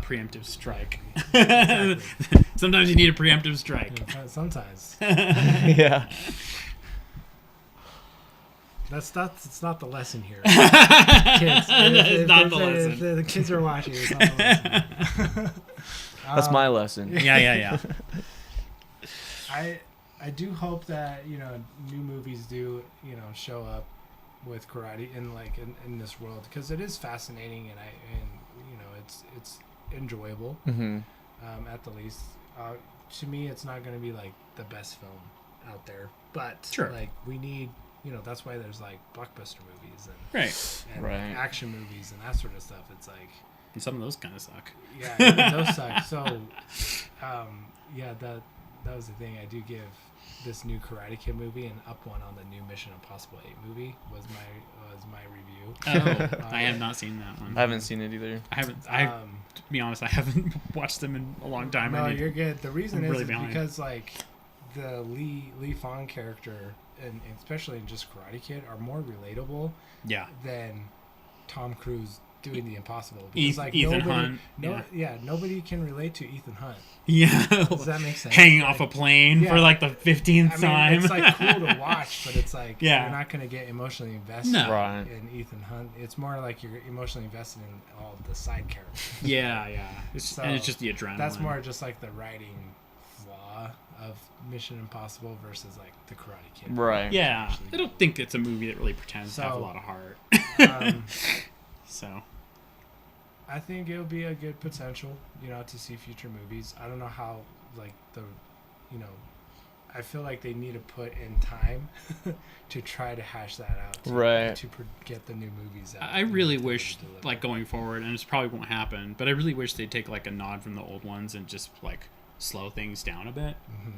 preemptive strike. Exactly. Sometimes you need a preemptive strike. Sometimes. Yeah. It's not the lesson here. Kids, it's not the lesson. If the kids are watching, it's not the lesson. That's my lesson. Yeah. I do hope that new movies do show up with karate in this world, because it is fascinating and it's enjoyable, at the least. To me, it's not going to be like the best film out there, but sure, like we need, that's why there's like blockbuster movies and right. action movies and that sort of stuff. It's like, and some of those kind of suck. Yeah, even those suck. So, that was the thing. I do give this new Karate Kid movie an up one on the new Mission Impossible 8 movie. Was my review. Oh, I have not seen that one. I haven't seen it either. To be honest, I haven't watched them in a long time. No, you're good. The reason is behind. because like the Lee Fong character, and especially in just Karate Kid, are more relatable. Yeah. Than Tom Cruise doing the impossible. Because Ethan Hunt. Nobody can relate to Ethan Hunt. Yeah. Does that make sense? Hanging off a plane for like the 15th time. It's like cool to watch, but it's like you're not going to get emotionally invested in Ethan Hunt. It's more like you're emotionally invested in all the side characters. Yeah. And it's just the adrenaline. That's more just like the writing flaw of Mission Impossible versus like the Karate Kid. Right. Yeah. I don't think it's a movie that really pretends to have a lot of heart. So I think it'll be a good potential, to see future movies. I don't know how, like, I feel like they need to put in time to try to hash that out. To get the new movies out. I really wish, like, going forward, and this probably won't happen, but I really wish they'd take, like, a nod from the old ones and just, like, slow things down a bit,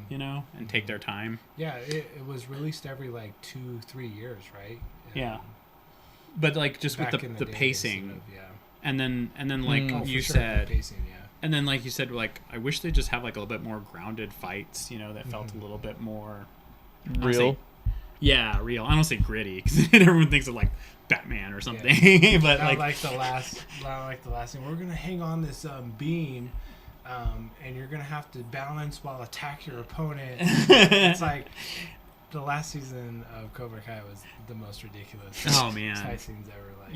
and take their time. Yeah, it was released every, like, 2-3 years, right? Yeah. But, like, just with the pacing. And then like you said, and then like you said, like I wish they just have like a little bit more grounded fights, that felt a little bit more real. Real. I don't say gritty because everyone thinks of like Batman or something, but not like the last thing. We're gonna hang on this beam, and you're gonna have to balance while attack your opponent. It's like. The last season of Cobra Kai was the most ridiculous. Oh man, fight scenes ever. Like,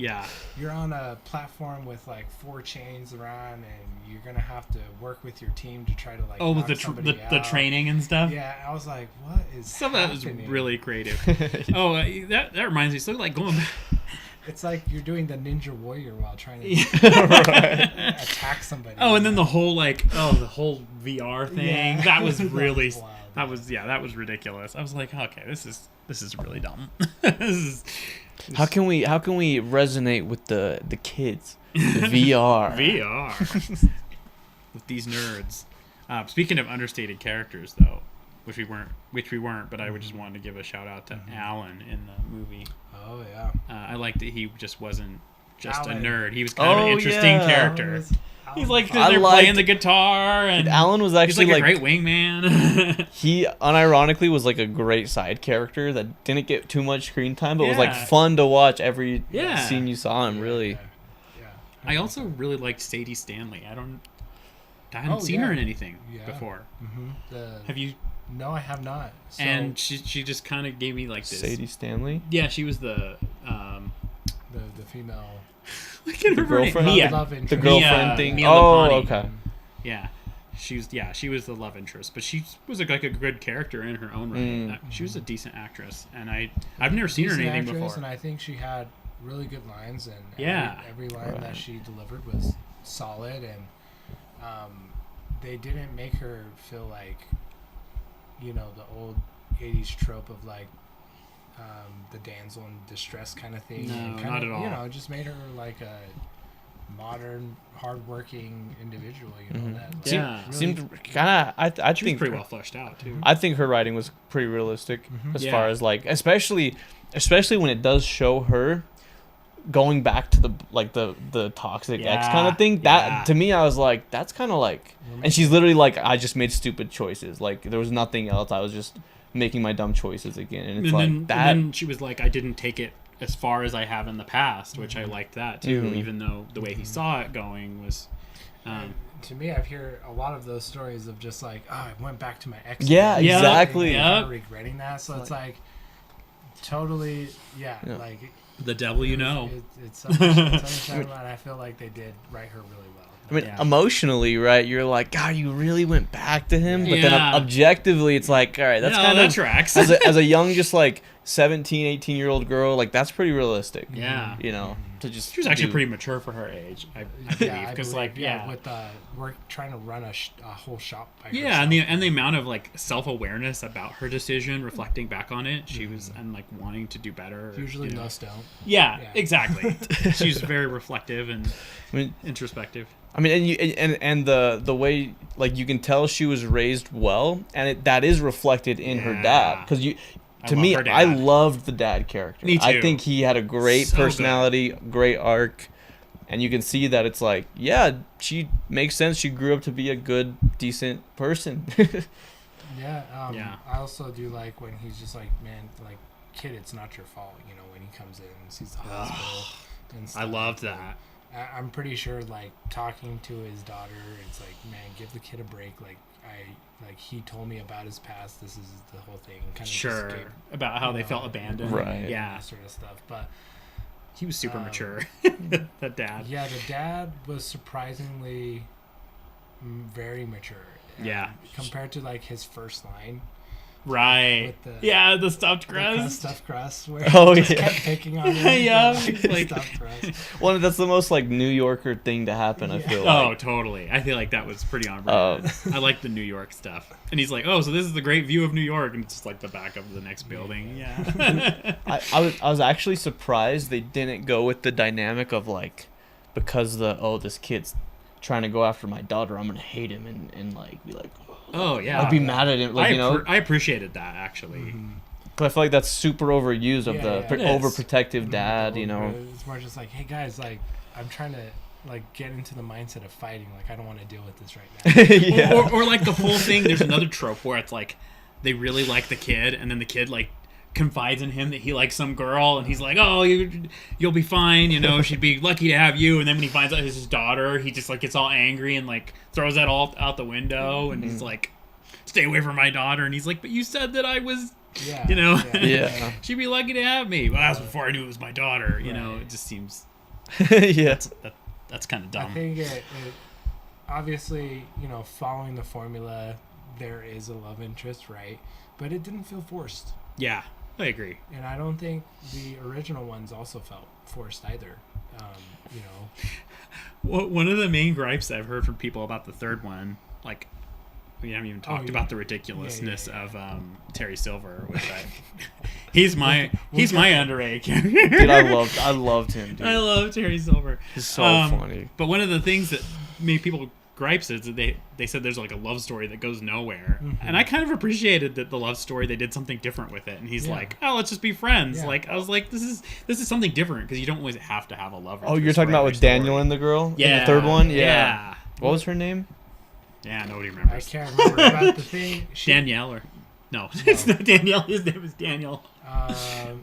you're on a platform with like 4 chains around, and you're gonna have to work with your team to try to like. with the training and stuff. Yeah, I was like, what is? Some of that was really creative. That reminds me. So like going back. It's like you're doing the Ninja Warrior while trying to attack somebody. Oh, and then the whole VR thing. Yeah. That was really. That was ridiculous. I was like, okay, this is really dumb. How can we resonate with the kids? The VR. VR. With these nerds. Speaking of understated characters, though, which we weren't, but I just wanted to give a shout out to Alan in the movie. Oh yeah. I liked that he just wasn't just a nerd. He was kind of an interesting character. He's like they're playing the guitar, and Alan was actually he's like a great wingman. He unironically was like a great side character that didn't get too much screen time, but was like fun to watch every scene you saw him. Really. Yeah. I also really liked Sadie Stanley. I haven't seen her in anything before. Mm-hmm. Have you? No, I have not. So, and she just kind of gave me like this. Sadie Stanley. Yeah, she was the the female. Look at her girlfriend? Mia. Love interest. The girlfriend thing. Mia Oh, Lapani. okay. Yeah. She was the love interest, but she was like a good character in her own right. She was a decent actress, and I've never seen her in Decent anything actress, before. and I think she had really good lines, and Yeah. every line that she delivered was solid, and they didn't make her feel like, you know, the old 80s trope of like the damsel in distress kind of thing. No, and kind not of, at all. You know, it just made her like a modern, hardworking individual. You know, that like, Yeah. really, Seemed kind of. I She was think pretty well fleshed out too. I think her writing was pretty realistic as Yeah. far as like, especially when it does show her going back to the toxic ex kind of thing. That to me, I was like, that's kind of like, and she's literally like, I just made stupid choices. Like there was nothing else. I was just making my dumb choices again, and it's and then she was like, I didn't take it as far as I have in the past, which I liked that too. Even though the way he saw it going was. To me, I've heard a lot of those stories of just like, oh, I went back to my ex. Yeah, and exactly. kind of regretting that. So it's like totally, like The devil, you know. It's understandable, and I feel like they did write her really well. I mean, emotionally, right? You're like, God, you really went back to him, but then Yeah. objectively, it's like, all right, that's kind that of tracks. as a young, just like 17, 18-year-old girl, like that's pretty realistic. Yeah. You know, to just She was actually do- pretty mature for her age, I believe, because like with we're trying to run a whole shop. By yeah, herself. and the amount of like self-awareness about her decision, reflecting back on it, she was and like wanting to do better. Usually you know. most don't. Yeah, Yeah. exactly. She's very reflective and I mean, introspective. and the way like you can tell she was raised well, and that is reflected in her dad because to love me, her dad. I loved the dad character. Me I too. think he had a great So good. personality, great arc, and you can see that it's like, yeah, she makes sense. She grew up to be a good, decent person. Yeah. Yeah. I also do like when he's just like, man, like, kid, it's not your fault. You know, when he comes in and sees the hospital and stuff. I loved that. I'm pretty sure, like, talking to his daughter, it's like, man, give the kid a break. Like, he told me about his past. This is the whole thing. Kind of Sure, about how they felt abandoned. Right. Yeah, that sort of stuff. But he was super mature. The dad. yeah, the dad was surprisingly very mature. Yeah. Compared to like his first line. Right. With The stuffed the crust. stuffed crust where Oh, he just yeah. kept picking on him. Yeah, for, like- stuffed crust. Well, that's the most like New Yorker thing to happen. I feel Oh, like. totally. I feel like that was pretty on brand. I like the New York stuff. And he's like, oh, so this is the great view of New York. And it's just like the back of the next building. Yeah. I was actually surprised they didn't go with the dynamic of like, because this kid's trying to go after my daughter, I'm gonna hate him and like be like, Oh, yeah. I'd be mad at him, like I appreciated that, actually. But I feel like that's super overused of Yeah, the yeah. overprotective dad, you know. It's more just like, hey guys, like, I'm trying to like get into the mindset of fighting. Like, I don't want to deal with this right now. Yeah. Or like the whole thing, there's another trope where it's like they really like the kid, and then the kid like confides in him that he likes some girl, and he's like, oh, you'll be fine, you know, she'd be lucky to have you. And then when he finds out it's his daughter, he just like gets all angry and like throws that all out the window, and he's like, stay away from my daughter. And he's like, but you said that I was, Yeah. you know, Yeah. she'd be lucky to have me. Well, that's before I knew it was my daughter. You know, it just seems Yeah. that's kind of I dumb. think it obviously, you know, following the formula, there is a love interest, right? But it didn't feel forced. Yeah, I agree. And I don't think the original ones also felt forced either. You know, Well, one of the main gripes that I've heard from people about the third one, like, we haven't even talked about the ridiculousness of Terry Silver, which he's my underage character. Dude, I loved him, dude. I love Terry Silver. He's so funny. But one of the things that made people gripes is that they said there's like a love story that goes nowhere, and I kind of appreciated that the love story, they did something different with it, and he's like, oh, let's just be friends. Yeah. Like, I was like, this is something different, because you don't always have to have a lover. Oh, you're talking about with Daniel and the girl in the third one? Yeah. What was her name? Yeah, nobody I remembers. can't remember about the thing. Danielle or no, it's not Danielle. His name is Daniel. No,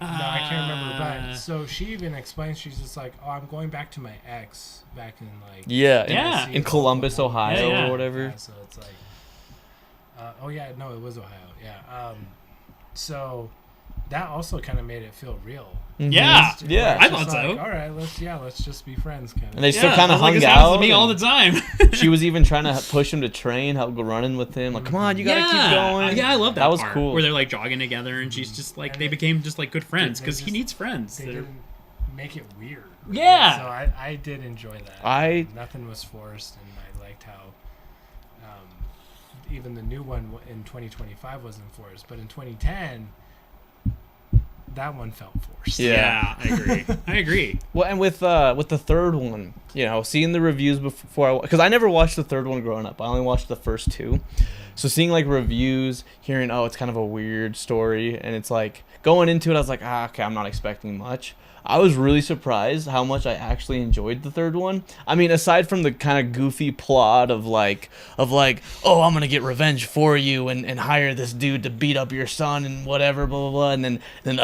I can't remember. But so she even explains, she's just like, oh, I'm going back to my ex back in like Yeah. In Columbus, Ohio, Yeah. or whatever. Yeah, so it's like, oh yeah, no, it was Ohio. Yeah. So that also kind of made it feel real. Mm-hmm. Yeah, yeah. I thought so. All right, let's just be friends, kind of. And they still kind of like, hung this happens out. to me all the time. She was even trying to push him to train, help go running with him. Like, come on, you gotta keep going. Yeah, I love that. That was part, cool. Where they're like jogging together, and she's just like, they became just like good friends because he needs friends. They didn't make it weird. Right? Yeah. So I did enjoy that. Nothing was forced, and I liked how even the new one in 2025 wasn't forced, but in 2010 that one felt forced. Yeah, I agree. Well, and with the third one, you know, seeing the reviews before, because I never watched the third one growing up. I only watched the first two. So seeing like reviews, hearing, oh, it's kind of a weird story, and it's like going into it, I was like, okay, I'm not expecting much. I was really surprised how much I actually enjoyed the third one. I mean, aside from the kind of goofy plot of like, oh, I'm gonna get revenge for you and hire this dude to beat up your son and whatever, blah blah blah, and then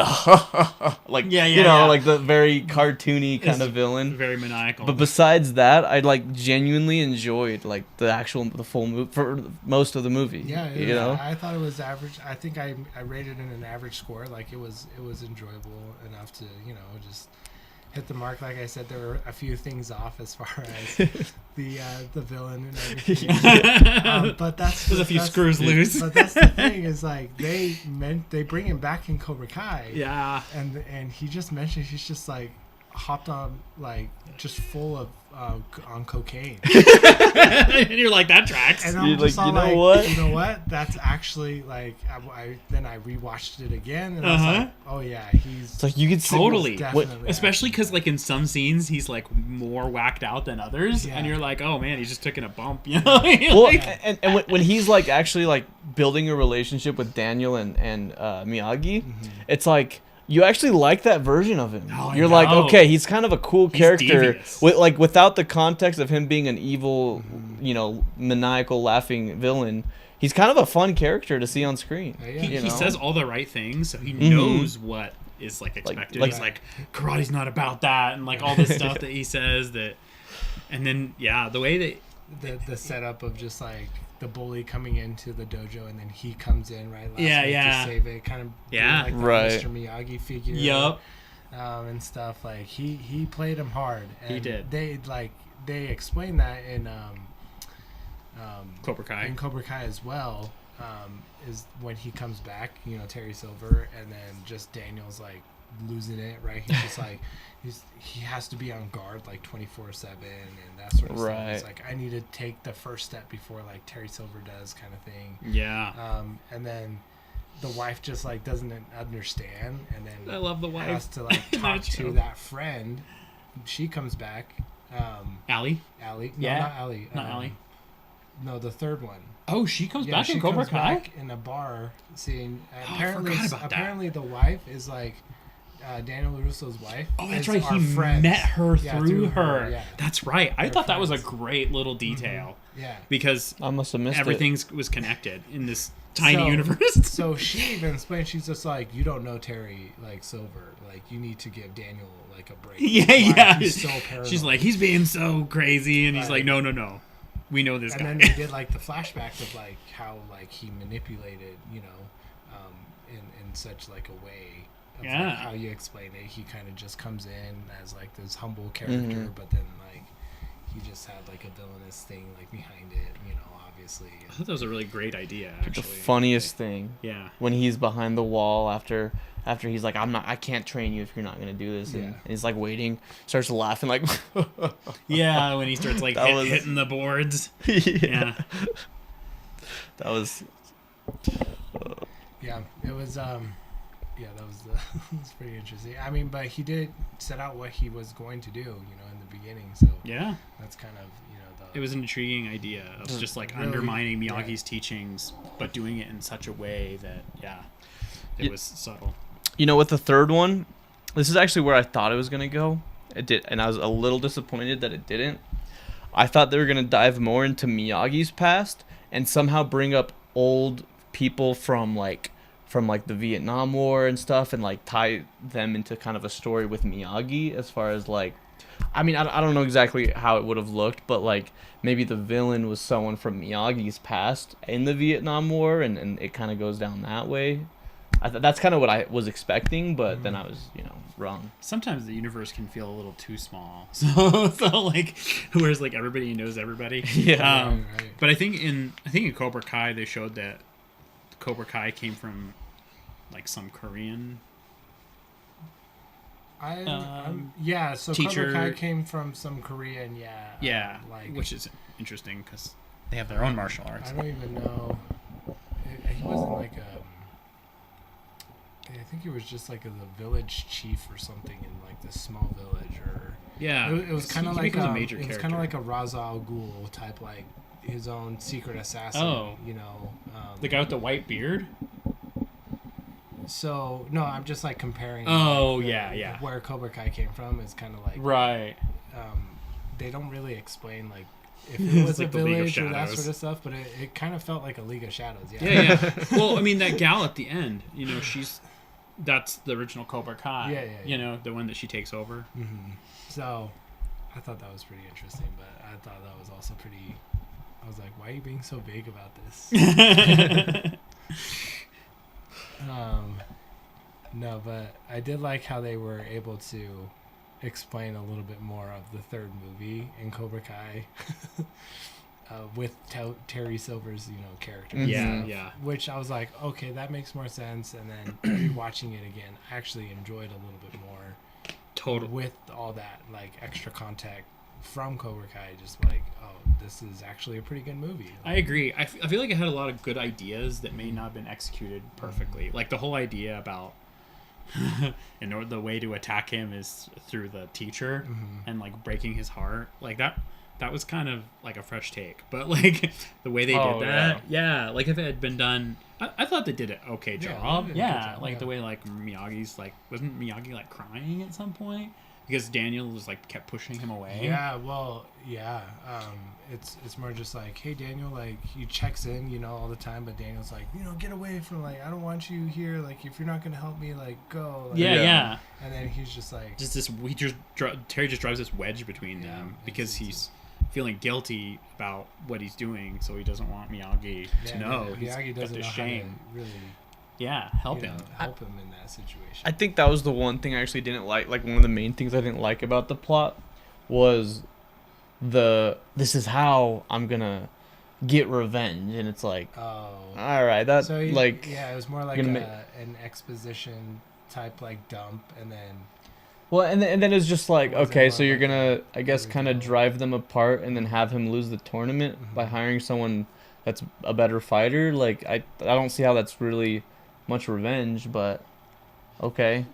like like the very cartoony kind of villain, very maniacal. But besides that, I like genuinely enjoyed like the full movie for most of the movie. Yeah, you know, I thought it was average. I think I rated it an average score. Like it was enjoyable enough to just hit the mark. Like I said, there were a few things off as far as the villain and everything. But there's a few screws loose. But that's the thing is like they bring him back in Cobra Kai. Yeah. And he just mentioned he's just like hopped on like just full of on cocaine. And you're like, that tracks. And I'm just like, what? You know what? That's actually like I rewatched it again and I was like, oh yeah, it's like you could totally definitely especially because like in some scenes he's like more whacked out than others, and you're like, oh man, he's just taking a bump, you know. Well, and when he's like actually like building a relationship with Daniel and Miyagi, it's like you actually like that version of him. Oh, You're like, okay, he's kind of a cool character. Without the context of him being an evil, maniacal, laughing villain, he's kind of a fun character to see on screen. He says all the right things, so he knows what is like expected. He's like, karate's not about that, and like all this stuff that he says that, and then the way that the setup of just like the bully coming into the dojo and then he comes in to save it, kind of like the Mr. Miyagi figure. Yep. And stuff like he played him hard. And he did. They explained that in Cobra Kai. In Cobra Kai as well, is when he comes back, Terry Silver, and then just Daniel's like losing it, right? He's just like he has to be on guard like 24/7 and that sort of stuff. It's like, I need to take the first step before like Terry Silver does, kind of thing. Yeah. And then the wife just like doesn't understand, and then I love the wife. Has to like talk to that friend. She comes back. Allie. No, not Allie. Not Allie. No, the third one. Oh, she comes back in Cobra Kai? Back in a bar, seeing. Apparently, the wife is like Daniel LaRusso's wife. Oh, that's right. He met her through her. Yeah. That's right. I thought that was a great little detail. Mm-hmm. Yeah. Because I must have missed everything was connected in this tiny universe. So she even explained, she's just like, you don't know Terry like Silver. Like, you need to give Daniel like a break. Yeah. He's so paranoid. She's like, he's being so crazy, and he's like, no. We know this guy. And then they did like the flashback of like how like he manipulated, in such like a way of like how you explain it. He kind of just comes in as like this humble character, but then like he just had like a villainous thing like behind it, obviously. I thought that was a really great idea, actually. The funniest thing. Yeah. When he's behind the wall after he's like, I can't train you if you're not gonna do this, and he's like waiting, starts laughing like. Yeah, when he starts like hitting the boards. Yeah. That was. Yeah, it was. Yeah, that was pretty interesting. I mean, but he did set out what he was going to do, in the beginning. So yeah, that's kind of it was an intriguing idea of just like really, undermining Miyagi's teachings, but doing it in such a way that it was subtle. With the third one, this is actually where I thought it was gonna go. It did, and I was a little disappointed that it didn't. I thought they were gonna dive more into Miyagi's past and somehow bring up old people from the Vietnam War and stuff, and like tie them into kind of a story with Miyagi as far as like, I mean, I don't know exactly how it would have looked, but like maybe the villain was someone from Miyagi's past in the Vietnam War, and it kind of goes down that way. That's kind of what I was expecting, but then I was, wrong. Sometimes the universe can feel a little too small. So like, whereas like everybody knows everybody. Yeah. Right. But I think in Cobra Kai they showed that Cobra Kai came from like some Korean. So teacher. Cobra Kai came from some Korean, which is interesting because they have their own martial arts. I don't even know. He wasn't like I think he was just like the village chief or something in like this small village, or it was kind of like a major it was kind of like a Ra's al Ghul type, like his own secret assassin. Oh, the guy with the white beard. So no, I'm just like comparing. Oh, like, where Cobra Kai came from is kind of like right. They don't really explain like if it was like a the League of village or that Shadows. sort of stuff, but it kind of felt like a League of Shadows. Yeah. Well, I mean that gal at the end, that's the original Cobra Kai. Yeah. The one that she takes over. Mm-hmm. So I thought that was pretty interesting, but I thought that was also pretty. I was like, why are you being so vague about this? No, but I did like how they were able to explain a little bit more of the third movie in Cobra Kai with Terry Silver's character. Yeah. Which I was like, okay, that makes more sense. And then rewatching it again, I actually enjoyed a little bit more. Totally. With all that like extra contact from Cobra Kai, just like, oh, this is actually a pretty good movie. I agree. I feel like it had a lot of good ideas that may not have been executed perfectly. Like the whole idea about the way to attack him is through the teacher and like breaking his heart. Like that was kind of like a fresh take. But like the way they did that, like if it had been done, I thought they did an okay job. The way like Miyagi's like, wasn't Miyagi like crying at some point? Because Daniel was like kept pushing him away. It's more just like, hey Daniel, like he checks in, all the time, but Daniel's like, get away from, like, I don't want you here, like if you're not gonna help me, like go. Like, and then he's just like, Terry just drives this wedge between them because he's feeling guilty about what he's doing, so he doesn't want Miyagi to know. Miyagi doesn't know shame. how to really. Help him in that situation. I think that was the one thing I actually didn't like. Like, one of the main things I didn't like about the plot was this is how I'm gonna get revenge, and it's like, all right, that's so like, it was more like an exposition type like dump, and then. Well, and then it's just like, okay, so you're gonna, I guess, kind of drive them apart, and then have him lose the tournament by hiring someone that's a better fighter. Like, I don't see how that's really much revenge, but okay.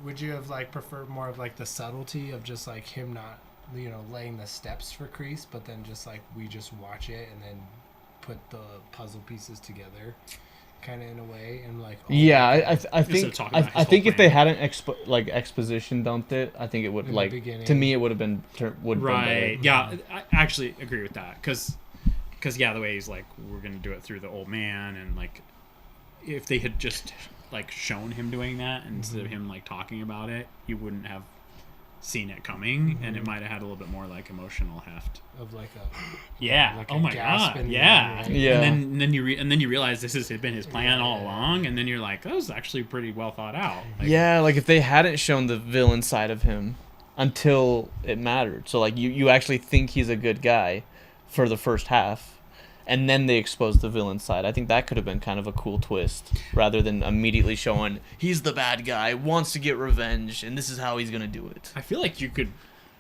Would you have like preferred more of like the subtlety of just like him not laying the steps for Kreese, but then just like we just watch it and then put the puzzle pieces together, kind of in a way, and like I think if they hadn't exposition dumped it, I think it would, like, to me it would have been right. Yeah, I actually agree with that because the way he's like, we're gonna do it through the old man, and like if they had just like shown him doing that instead of him like talking about it, you wouldn't have seen it coming, and it might have had a little bit more like emotional heft of like oh my god, and then you realize this has been his plan all along, and then you're like, that was actually pretty well thought out. Like, like if they hadn't shown the villain side of him until it mattered, so like you actually think he's a good guy for the first half, and then they exposed the villain side, I think that could have been kind of a cool twist, rather than immediately showing he's the bad guy, wants to get revenge, and this is how he's gonna do it. I feel like you could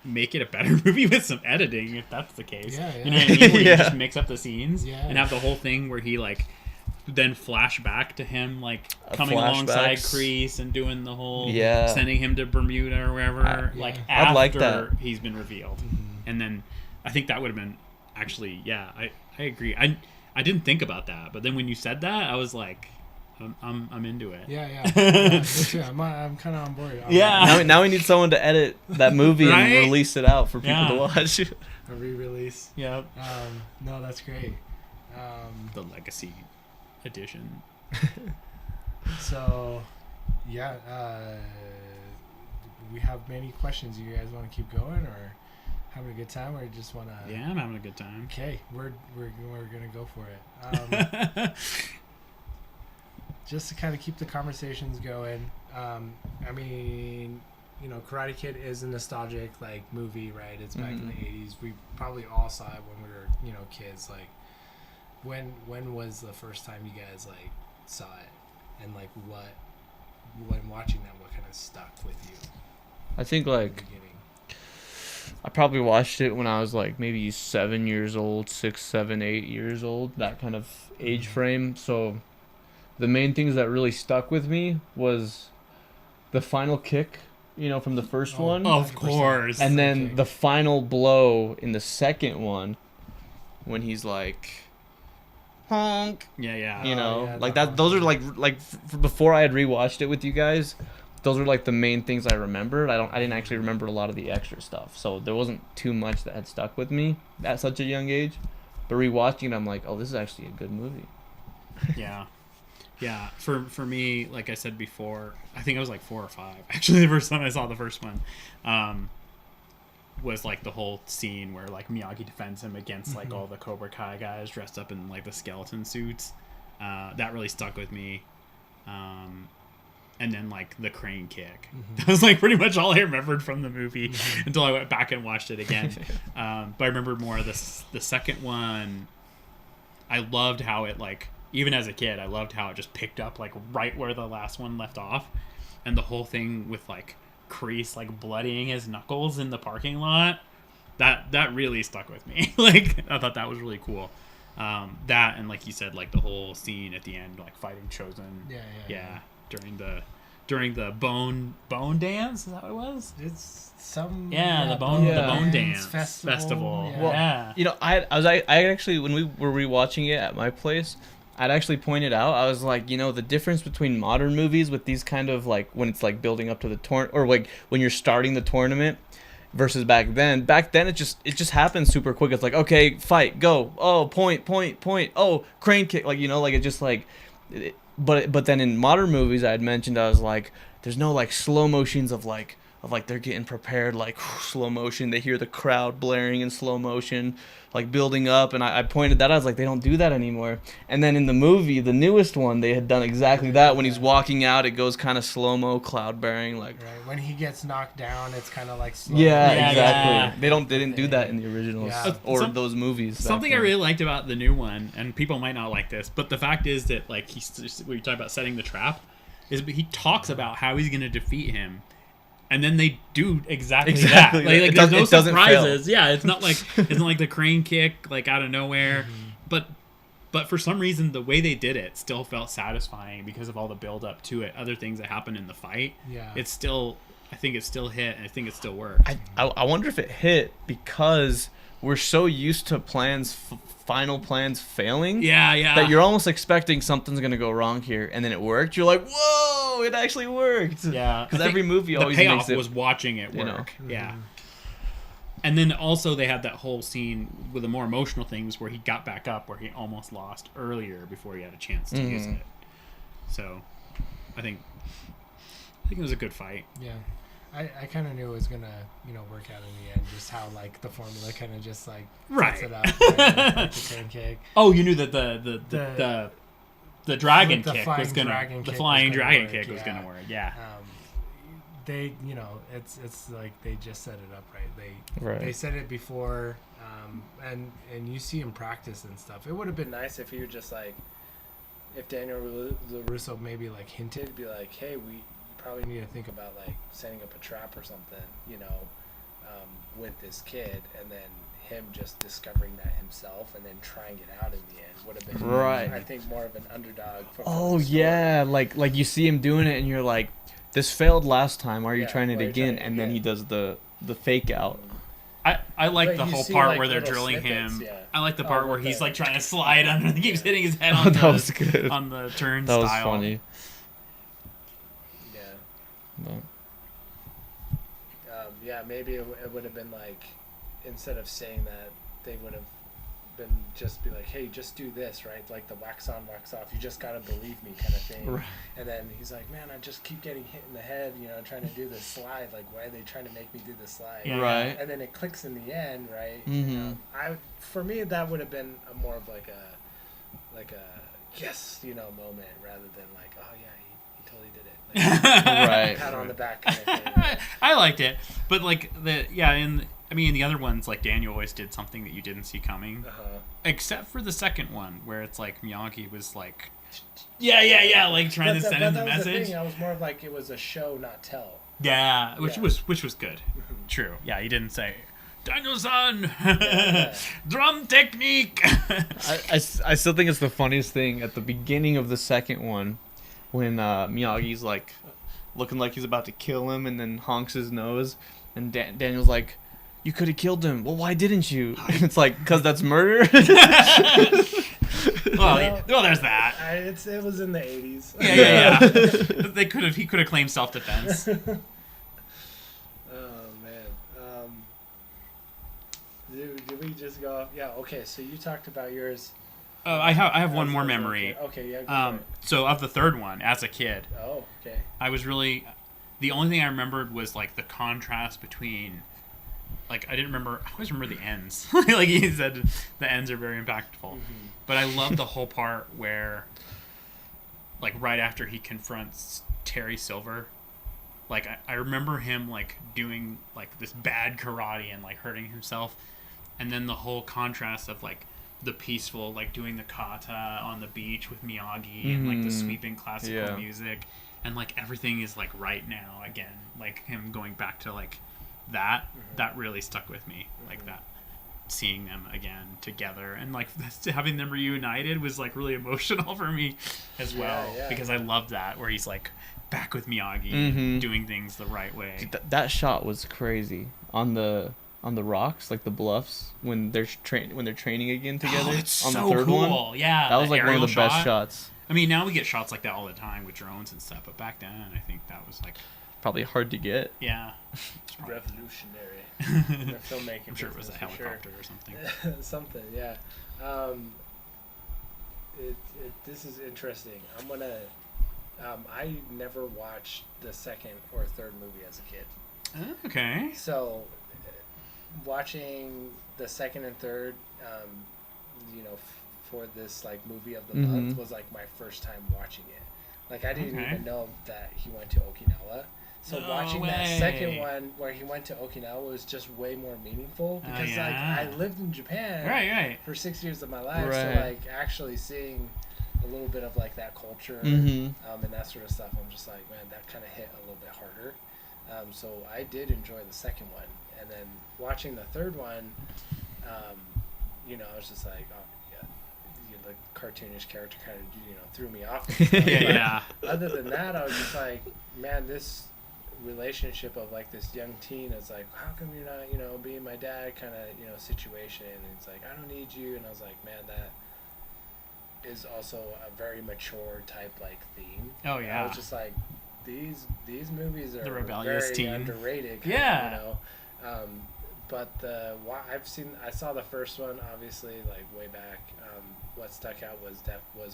make it a better movie with some editing if that's the case. You know what I mean? Where you just mix up the scenes and have the whole thing where he like then flash back to him like coming alongside Kreese and doing the whole sending him to Bermuda or wherever, like after like that. He's been revealed, and then I think that would have been actually I agree. I didn't think about that, but then when you said that, I was like, I'm into it. Me too. I'm kind of on board. Now we need someone to edit that movie and release it out for people to watch. A re-release. Yep. No, that's great. The Legacy edition. So, we have many questions. You guys want to keep going, or having a good time, or just want to? Yeah, I'm having a good time. Okay, we're gonna go for it. just to kind of keep the conversations going. I mean, you know, Karate Kid is a nostalgic like movie, right? It's back in the 80s. We probably all saw it when we were, you know, kids. Like, when was the first time you guys like saw it, and like when watching that, what kind of stuck with you? I think like I probably watched it when I was like maybe 7 years old, 6, 7, 8 years old, that kind of age frame. So the main things that really stuck with me was the final kick, you know, from the first one. Of course. And then the final blow in the second one when he's like, honk. Yeah. You know, yeah, like that. Those are like before I had rewatched it with you guys. Those are like the main things I remembered. I didn't actually remember a lot of the extra stuff. So there wasn't too much that had stuck with me at such a young age. But rewatching it, I'm like, oh, this is actually a good movie. Yeah. For me, like I said before, I think I was like 4 or 5. Actually, the first time I saw the first one, was like the whole scene where like Miyagi defends him against like all the Cobra Kai guys dressed up in like the skeleton suits. That really stuck with me. And then like the crane kick. That was like pretty much all I remembered from the movie until I went back and watched it again. But I remember more of the second one. I loved how it like, even as a kid, I loved how it just picked up like right where the last one left off, and the whole thing with like Kreese like bloodying his knuckles in the parking lot. That really stuck with me. Like I thought that was really cool. That, and like you said, like the whole scene at the end, like fighting Chosen. Yeah. During the bone dance, is that what it was? It's some the bone dance festival. Yeah. Well, you know, I actually, when we were rewatching it at my place, I'd actually pointed out, I was like, you know, the difference between modern movies with these kind of like when it's like building up to the tournament, or like when you're starting the tournament, versus back then. Back then it just happened super quick. It's like, okay, fight, go, oh, point, oh, crane kick, like, you know, like it just like but then in modern movies, I had mentioned, I was like, there's no like slow motions of like they're getting prepared, like slow motion, they hear the crowd blaring in slow motion, like building up, and I pointed that out. I was like, they don't do that anymore. And then in the movie, the newest one, they had done exactly that. When he's walking out, it goes kind of slow-mo, cloud bearing, like right. When he gets knocked down, it's kind of like slow. Yeah, exactly. Yeah. They didn't do that in the originals or those movies. Something I really liked about the new one, and people might not like this, but the fact is that like we talk about setting the trap, is he talks about how he's going to defeat him. And then they do exactly that. Like there's no surprises. Yeah, it's not like the crane kick like out of nowhere. But for some reason, the way they did it still felt satisfying because of all the build up to it. Other things that happened in the fight. Yeah, I think it still hit, and I think it still worked. I wonder if it hit because we're so used to final plans failing. Yeah. That you're almost expecting something's gonna go wrong here, and then it worked. You're like, whoa, it actually worked. Yeah, because every movie always the payoff makes it, was watching it work. You know? Yeah. And then also they had that whole scene with the more emotional things where he got back up, where he almost lost earlier before he had a chance to use it. So, I think it was a good fight. Yeah. I kind of knew it was gonna, work out in the end. Just how like the formula kind of just like sets it up, right? Like the crane kick. Oh, you knew that the dragon kick was gonna, the flying dragon kick was gonna work. Yeah. They, it's like they just set it up right. They said it before, and you see him practice and stuff. It would have been nice if he were just like, if Daniel LaRusso maybe like hinted, be like, hey, we probably need to think about like setting up a trap or something, with this kid, and then him just discovering that himself and then trying it out in the end would have been I think more of an underdog. Oh yeah, like you see him doing it and you're like, this failed last time, why are you trying it again? And then he does the fake out. I like the whole part like where they're drilling him. Yeah. I like the part where he's like trying to slide under and he keeps hitting his head on that was good. On the turnstile. That was funny. Maybe it would have been like, instead of saying that, they would have been just be like, hey, just do this, right? Like the wax on, wax off. You just gotta believe me kind of thing. Right. And then he's like, man, I just keep getting hit in the head, trying to do this slide. Like, why are they trying to make me do this slide? Yeah. Right. And then it clicks in the end, right? Mm-hmm. For me, that would have been a more of like a yes, moment rather than like, oh yeah, he totally did it. Like, Right. pat on the back kind of thing. Right? I liked it, but like in the other ones, like Daniel always did something that you didn't see coming, except for the second one where it's like Miyagi was like, like trying to send in the message. I was more of like it was a show, not tell. Yeah, which was good. Mm-hmm. True. Yeah, he didn't say, Daniel-san, drum technique. I still think it's the funniest thing at the beginning of the second one when Miyagi's like looking like he's about to kill him and then honks his nose and Daniel's like, you could have killed him. Well, why didn't you? It's like, because that's murder. Well, there's that. It was in the 80s. Yeah. He could have claimed self-defense. Did we just go? Yeah. Okay. So you talked about yours. I have one more memory. Okay. Yeah. Go for it. So of the third one, as a kid. Oh. Okay. I was really. The only thing I remembered was like the contrast between. Like I always remember the ends. Like he said, the ends are very impactful. Mm-hmm. But I love the whole part where, like right after he confronts Terry Silver. Like I remember him like doing like this bad karate and like hurting himself. And then the whole contrast of like the peaceful, like doing the kata on the beach with Miyagi and like the sweeping classical music, and like everything is like right now again, like him going back to like that. That really stuck with me, like that, seeing them again together and like having them reunited was like really emotional for me as well, because I love that where he's like back with Miyagi doing things the right way. Dude, that shot was crazy on the rocks, like the bluffs when they're training again together. It's on so the third cool. one. Yeah, that was like one of the best shots. I mean, now we get shots like that all the time with drones and stuff, but back then I think that was like probably hard to get. Yeah, it's revolutionary in the filmmaking. I'm sure it was a helicopter or something. Something, yeah. This is interesting. I'm gonna. I never watched the second or third movie as a kid. Okay. So, watching the second and third, for this like movie of the month was like my first time watching it. Like I didn't even know that he went to Okinawa. So watching that second one where he went to Okinawa was just way more meaningful because like I lived in Japan for 6 years of my life. So like actually seeing a little bit of like that culture and that sort of stuff, I'm just like, man, that kind of hit a little bit harder. So I did enjoy the second one, and then watching the third one, I was just like, oh yeah, the cartoonish character kind of threw me off. Other than that, I was just like, man, this relationship of like this young teen is like, how come you're not being my dad kind of situation, and it's like, I don't need you, and I was like, man, that is also a very mature type like theme. Oh yeah. I was just like, these movies are the rebellious very teen. Underrated. But I saw the first one obviously like way back. What stuck out was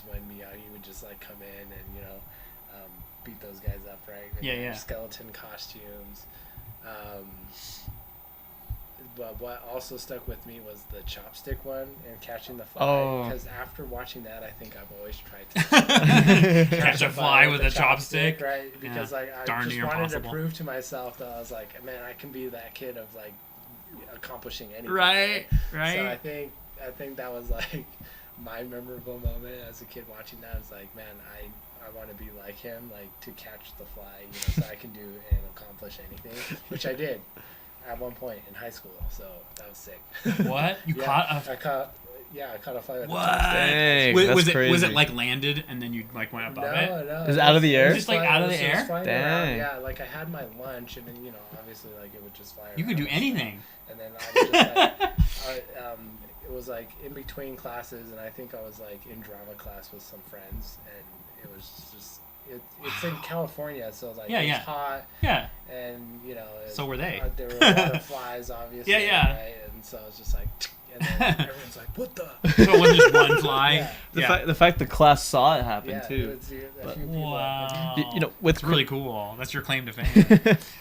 when Miyagi would just like come in and beat those guys up, right? And skeleton costumes. But what also stuck with me was the chopstick one and catching the fly. Because after watching that, I think I've always tried to catch a fly with a chopstick, right? Because like I just wanted to prove to myself that I was like, man, I can be that kid of like accomplishing anything. Right. So I think that was like my memorable moment as a kid watching that. It's like, man, I want to be like him, like to catch the fly, so I can do and accomplish anything, which I did. At one point in high school, so that was sick. What? You caught a... I caught a fly with what? Dang, was that's crazy. Was it like landed and then you like went above it? No. It was out of the air? It was just like out of the air? Dang. Yeah, like I had my lunch and then, obviously like it would just fly around. You could do anything. And then I was just like, it was like in between classes, and I think I was like in drama class with some friends, and it was just... It's in California, so like it's hot. Yeah. And so were they? There were butterflies, obviously. Right? And so I was just like, and then everyone's like, "What the?" So it wasn't just one fly. The fact the class saw it happen too. Wow. It's really cool. That's your claim to fame.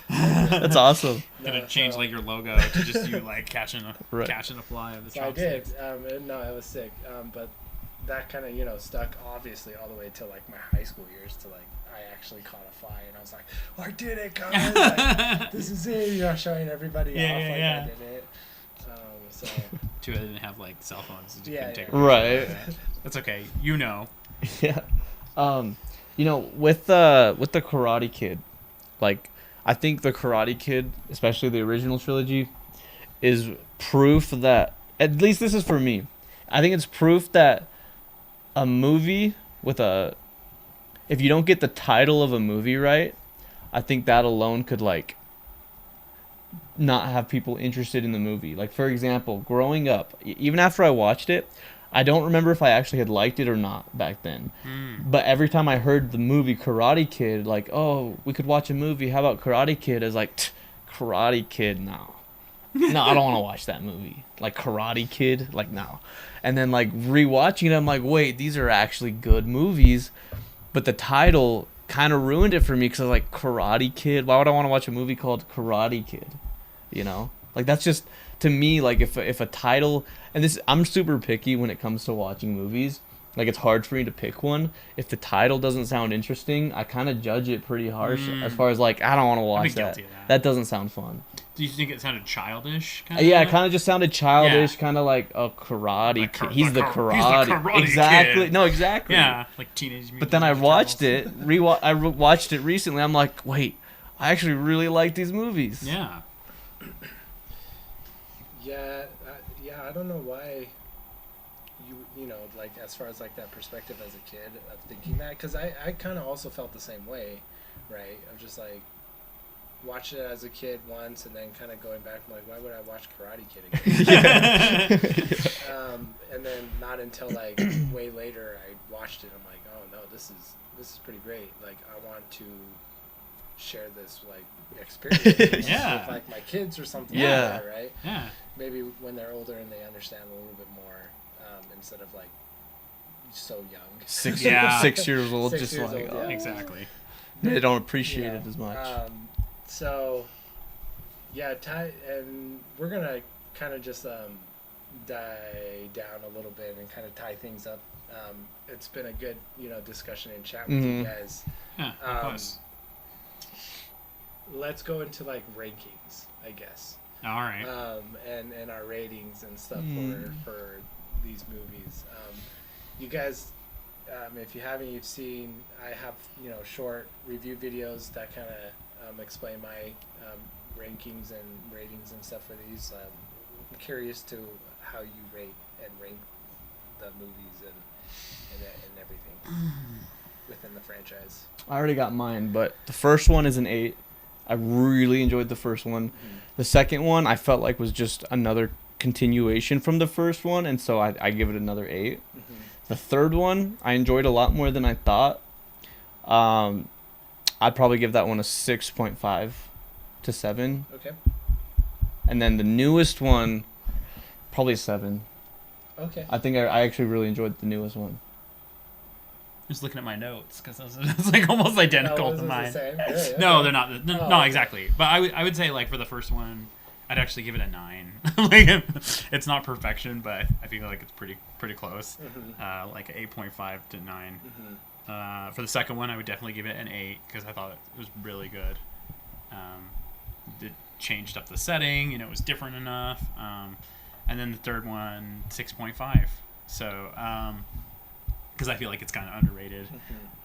That's awesome. Gonna change like your logo to just you like catching a fly of the chopsticks. I did. No, it was sick. But that kind of, you know, stuck obviously all the way to like my high school years to like I actually caught a fly and I was like, oh, I did it, guys! Like, this is it, you know, showing everybody off I did it. So Too bad they didn't have like cell phones. So you couldn't take a right. That's okay. You know. Yeah. You know, with the Karate Kid, like I think the Karate Kid, especially the original trilogy, is proof that, at least this is for me, I think it's proof that a movie if you don't get the title of a movie right, I think that alone could like not have people interested in the movie. Like, for example, growing up, even after I watched it, I don't remember if I actually had liked it or not back then. But every time I heard the movie Karate Kid, like, oh, we could watch a movie, how about Karate Kid? I was like, Karate Kid, no. No, I don't want to watch that movie. Like, Karate Kid, like, no. And then, like, rewatching it, I'm like, wait, these are actually good movies. But the title kind of ruined it for me because I was like, Karate Kid? Why would I want to watch a movie called Karate Kid? You know? Like, that's just, to me, like, if a title... And this, I'm super picky when it comes to watching movies. Like, it's hard for me to pick one. If the title doesn't sound interesting, I kind of judge it pretty harsh as far as, like, I don't want to watch that. That doesn't sound fun. Do you think it sounded childish? Yeah, it kind of just sounded childish, kind of like a karate kid. He's the karate exactly. Kid. No, exactly. Yeah, like Teenage Mutant But then I watched it. I watched it recently. I'm like, wait, I actually really like these movies. Yeah. Yeah, I don't know why you know, like, as far as like that perspective as a kid of thinking that, because I kind of also felt the same way, right? Of just like watched it as a kid once and then kind of going back, I'm like, why would I watch Karate Kid again? And then not until like way later I watched it, I'm like, oh no, this is pretty great. Like, I want to share this like experience with like my kids or something like that, right? Yeah. Maybe when they're older and they understand a little bit more, instead of like so young. 6 years old, 6 just years like old, Exactly. They don't appreciate it as much. So yeah, and we're gonna kind of just die down a little bit and kind of tie things up. It's been a good, you know, discussion and chat with you guys. Yeah, of course. Let's go into like rankings, I guess. All right. And our ratings and stuff for these movies. You guys, if you haven't, you've seen, I have, you know, short review videos that kind of explain my rankings and ratings and stuff for these. I'm curious to how you rate and rank the movies and everything within the franchise. I already got mine, but the first one is an 8. I really enjoyed the first one. The second one I felt like was just another continuation from the first one, and so I give it another 8. The third one I enjoyed a lot more than I thought. I'd probably give that one a 6.5 to 7. Okay. And then the newest one, probably a 7. Okay. I think I actually really enjoyed the newest one. Just looking at my notes because it's like almost identical to mine. Really? No, they're not. No, exactly. But I would say like for the first one, I'd actually give it a 9. Like, it's not perfection, but I feel like it's pretty close. Like an 8.5 to 9. For the second one, I would definitely give it an 8 because I thought it was really good. It changed up the setting, and it was different enough. And then the third one, 6.5. So. Because I feel like it's kind of underrated.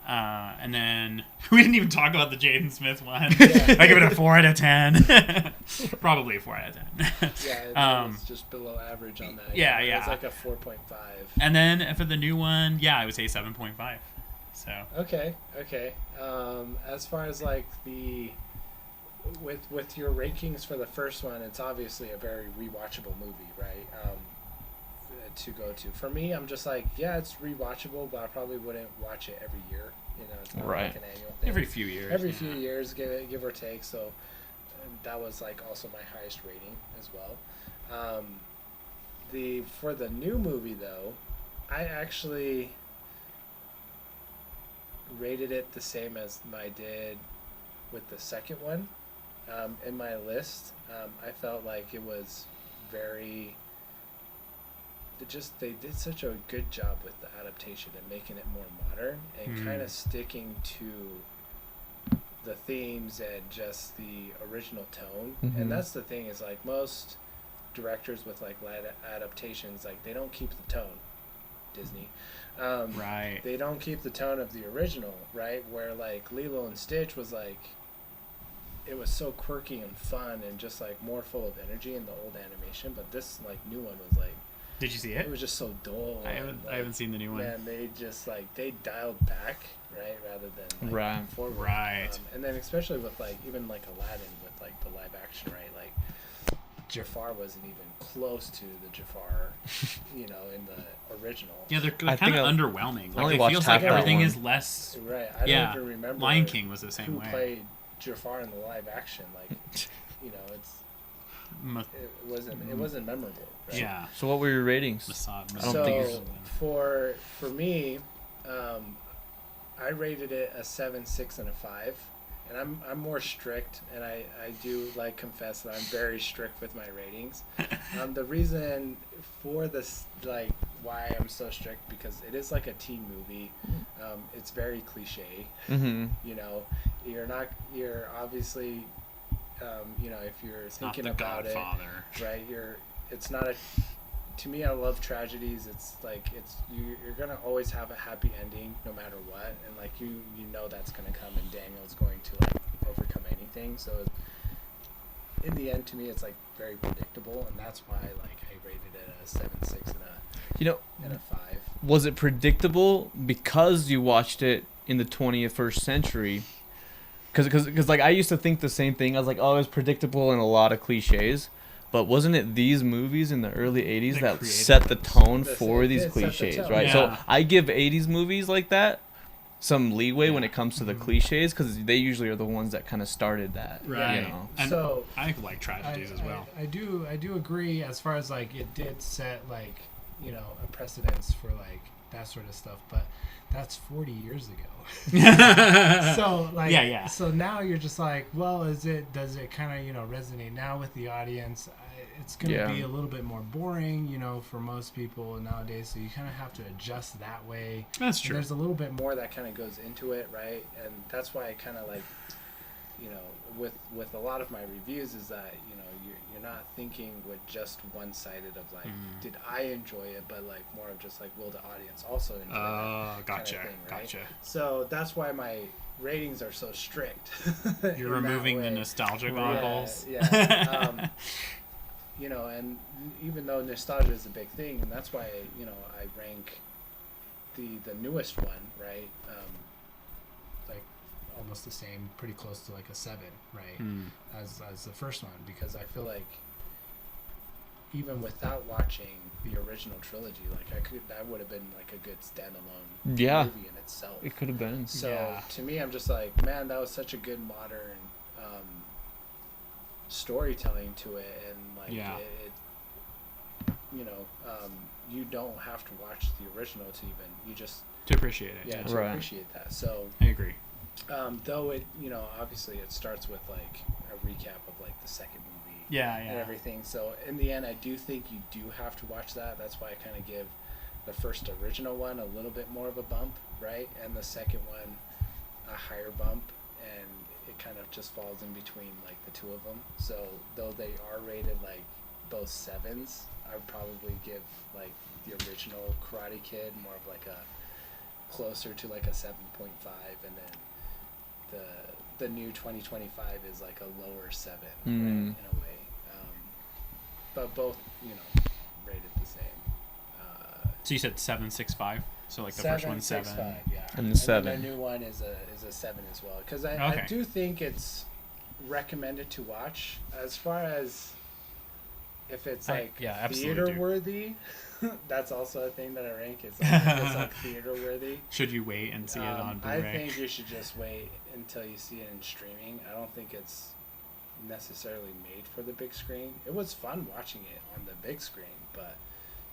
And then we didn't even talk about the Jaden Smith one. I give it a 4 out of 10. Probably a 4 out of 10. Yeah, it's just below average on that. Yeah. It's like a 4.5. And then for the new one, I would say 7.5. So. Okay. As far as like with your rankings for the first one, it's obviously a very rewatchable movie, right? To go to. For me, I'm just like, yeah, it's rewatchable, but I probably wouldn't watch it every year. You know, it's not like an annual thing. Every few years. Every few years, give or take. So that was like also my highest rating as well. For the new movie though, I actually rated it the same as I did with the second one. In my list, I felt like it was very they did such a good job with the adaptation and making it more modern and kind of sticking to the themes and just the original tone. And that's the thing, is like most directors with like live adaptations, like they don't keep the tone. Disney, right? They don't keep the tone of the original, right? Where like Lilo and Stitch was like, it was so quirky and fun and just like more full of energy in the old animation, but this like new one was like, did you see it? It was just so dull. I haven't seen the new one. Man, they just like they dialed back, right, rather than like forward. Right. And then especially with like even like Aladdin with like the live action, right? Like Jafar wasn't even close to the Jafar, in the original. Yeah, they're kind of underwhelming. Like it feels like everything is less. Right. I don't even remember. Lion King was the same who way. Played Jafar in the live action, like, it wasn't memorable. Right? Yeah. So what were your ratings? For me, I rated it a 7, 6, and a 5. And I'm more strict, and I do like confess that I'm very strict with my ratings. The reason for this, like why I'm so strict, because it is like a teen movie. It's very cliche. You're obviously, if you're thinking about Godfather. it, right? It's not a. To me, I love tragedies. It's like you're gonna always have a happy ending no matter what, and like you know that's gonna come, and Daniel's going to like overcome anything. So in the end, to me, it's like very predictable, and that's why like I rated it a 7, 6, and a 5. Was it predictable because you watched it in the 21st century? Because like I used to think the same thing. I was like, oh, it's predictable and a lot of cliches. But wasn't it these movies in the early 80s that set the tone for these cliches, right? Yeah. So I give 80s movies like that some leeway when it comes to the cliches, because they usually are the ones that kind of started that. Right. And so I like tragedies as well. I do agree, as far as like it did set like, a precedence for like that sort of stuff, but that's 40 years ago. So like, so now you're just like, well, does it kind of resonate now with the audience? It's going to be a little bit more boring, for most people nowadays, so you kind of have to adjust that way. That's true. And there's a little bit more that kind of goes into it, right? And that's why I kind of like, with a lot of my reviews is that you're not thinking with just one-sided of like, did I enjoy it, but like more of just like, will the audience also enjoy it? Oh, gotcha, kind of thing, right? gotcha. So that's why my ratings are so strict. You're removing the nostalgia goggles. Yeah. And even though nostalgia is a big thing, and that's why I rank the newest one, right? Like almost the same, pretty close to like a 7, right? As the first one, because I feel like even without watching the original trilogy, like that would have been like a good standalone movie in itself. It could have been. So to me, I'm just like, man, that was such a good modern storytelling to it, and like you don't have to watch the original to appreciate it. Appreciate that. So I agree. Though it obviously it starts with like a recap of like the second movie and everything, so in the end I do think you do have to watch that. That's why I kind of give the first original one a little bit more of a bump, right, and the second one a higher bump, and it kind of just falls in between like the two of them. So though they are rated like both 7s, I would probably give like the original Karate Kid more of like a closer to like a 7.5, and then the new 2025 is like a lower 7, right, in a way. But both rated the same. So you said 7, 6, 5. So like the first one's 7, 6, 5, yeah. And the 7. And the new one is a 7 as well, because I do think it's recommended to watch. As far as if it's like theater worthy, that's also a thing that I rank. It's like theater worthy. Should you wait and see it on Blu-ray? I think you should just wait until you see it in streaming. I don't think it's necessarily made for the big screen. It was fun watching it on the big screen, but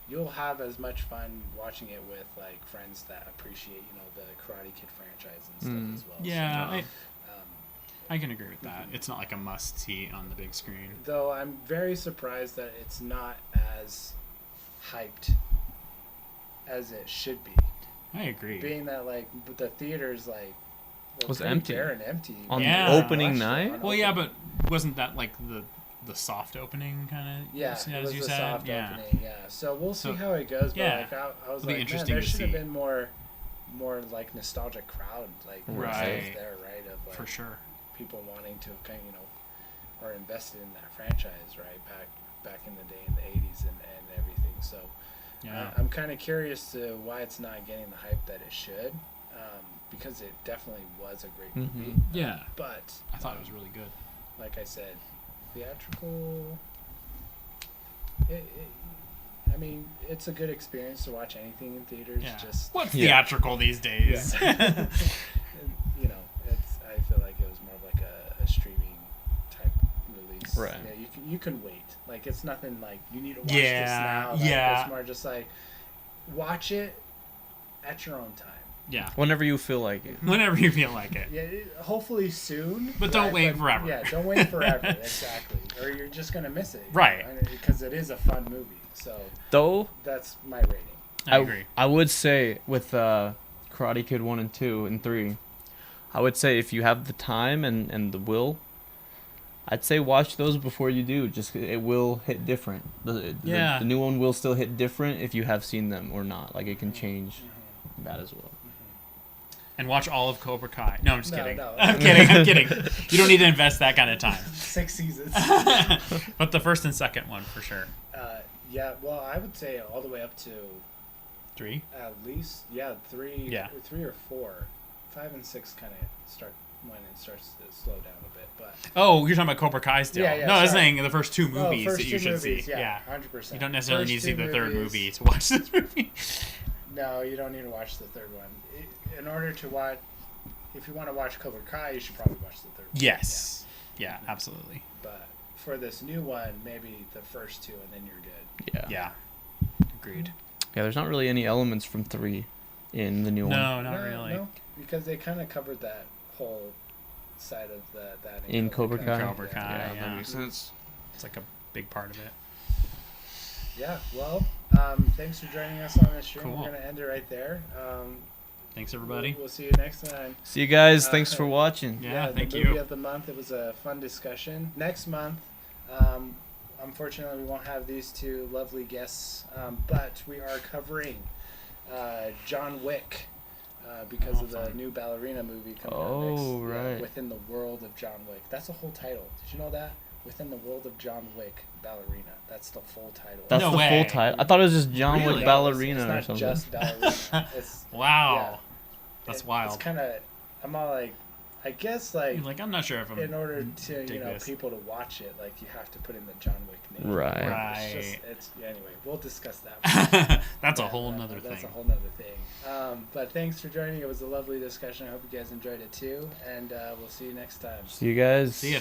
you'll have as much fun watching it with like friends that appreciate the Karate Kid franchise and stuff as well. Yeah, so, I can agree with that. It's not like a must-see on the big screen. Though I'm very surprised that it's not as hyped as it should be. I agree. Being that like the theaters like was empty. bare and empty on the opening night. Well, yeah, but wasn't that like the soft opening kind of? Yeah, as it was you the said? soft opening. Yeah, so we'll see how it goes. But yeah, like I was it'll be like, interesting man, there to should have see. been more like nostalgic crowd Right there, right? Of like for sure people wanting to kind of or invested in that franchise, right? Back in the day in the 80s and everything. So yeah, I'm kind of curious to why it's not getting the hype that it should, because it definitely was a great movie. Yeah, but I thought it was really good. Like I said, theatrical. I mean, it's a good experience to watch anything in theaters. Yeah. Just what's theatrical these days? Yeah. I feel like it was more of like a streaming type release. Right. Yeah, you can wait. Like it's nothing like you need to watch this now. Like, it's more just like watch it at your own time. Yeah. Whenever you feel like it. Whenever you feel like it. Yeah, hopefully soon. But don't wait forever. Yeah, don't wait forever. Exactly. Or you're just gonna miss it. Right. Because it is a fun movie. So. Though. That's my rating. I agree. I would say with Karate Kid 1 and 2 and 3, I would say if you have the time and the will, I'd say watch those before you do. Just it will hit different. The new one will still hit different if you have seen them or not. Like it can change that as well. And watch all of Cobra Kai. No, I'm just kidding. No. I'm kidding. You don't need to invest that kind of time. 6 seasons. But the first and second one for sure. Yeah, well, I would say all the way up to 3. At least, 3. Yeah. 3 or 4. 5 and 6 kind of start when it starts to slow down a bit. But oh, you're talking about Cobra Kai still? Yeah, no, I was saying the first 2 movies first that you 2 should movies, see. Yeah, 100%. You don't necessarily need to see the third movies. movie to watch this movie. No, you don't need to watch the third one. In order to watch, if you want to watch Cobra Kai, you should probably watch the third one. Yes. Yeah, absolutely. But for this new one, maybe the first 2, and then you're good. Yeah. Agreed. Yeah, there's not really any elements from 3 in the new one. No, not really. No, because they kind of covered that whole side of that in Cobra Kai. Cobra Kai, That makes sense. It's like a big part of it. Yeah, well, thanks for joining us on this stream. Cool. We're going to end it right there. Thanks, everybody. We'll see you next time. See you guys. Thanks for watching. Yeah, thank the you. movie of the month. It was a fun discussion. Next month, unfortunately, we won't have these 2 lovely guests, but we are covering John Wick because of the new ballerina movie coming out next. Right. Within the World of John Wick. That's the whole title. Did you know that? Within the World of John Wick, ballerina. That's the full title. That's No the way. full title. I thought it was just John Really? Wick No, ballerina it's or not something. just ballerina. It's, Wow. That's wild. It's kind of, I'm all like, I guess like, You're like, I'm not sure if I'm in order to dig this. people to watch it, like you have to put in the John Wick name. Right. Anyway, we'll discuss that. That's a whole nother thing. That's a whole nother thing. But thanks for joining. It was a lovely discussion. I hope you guys enjoyed it too, and we'll see you next time. See you guys. See ya.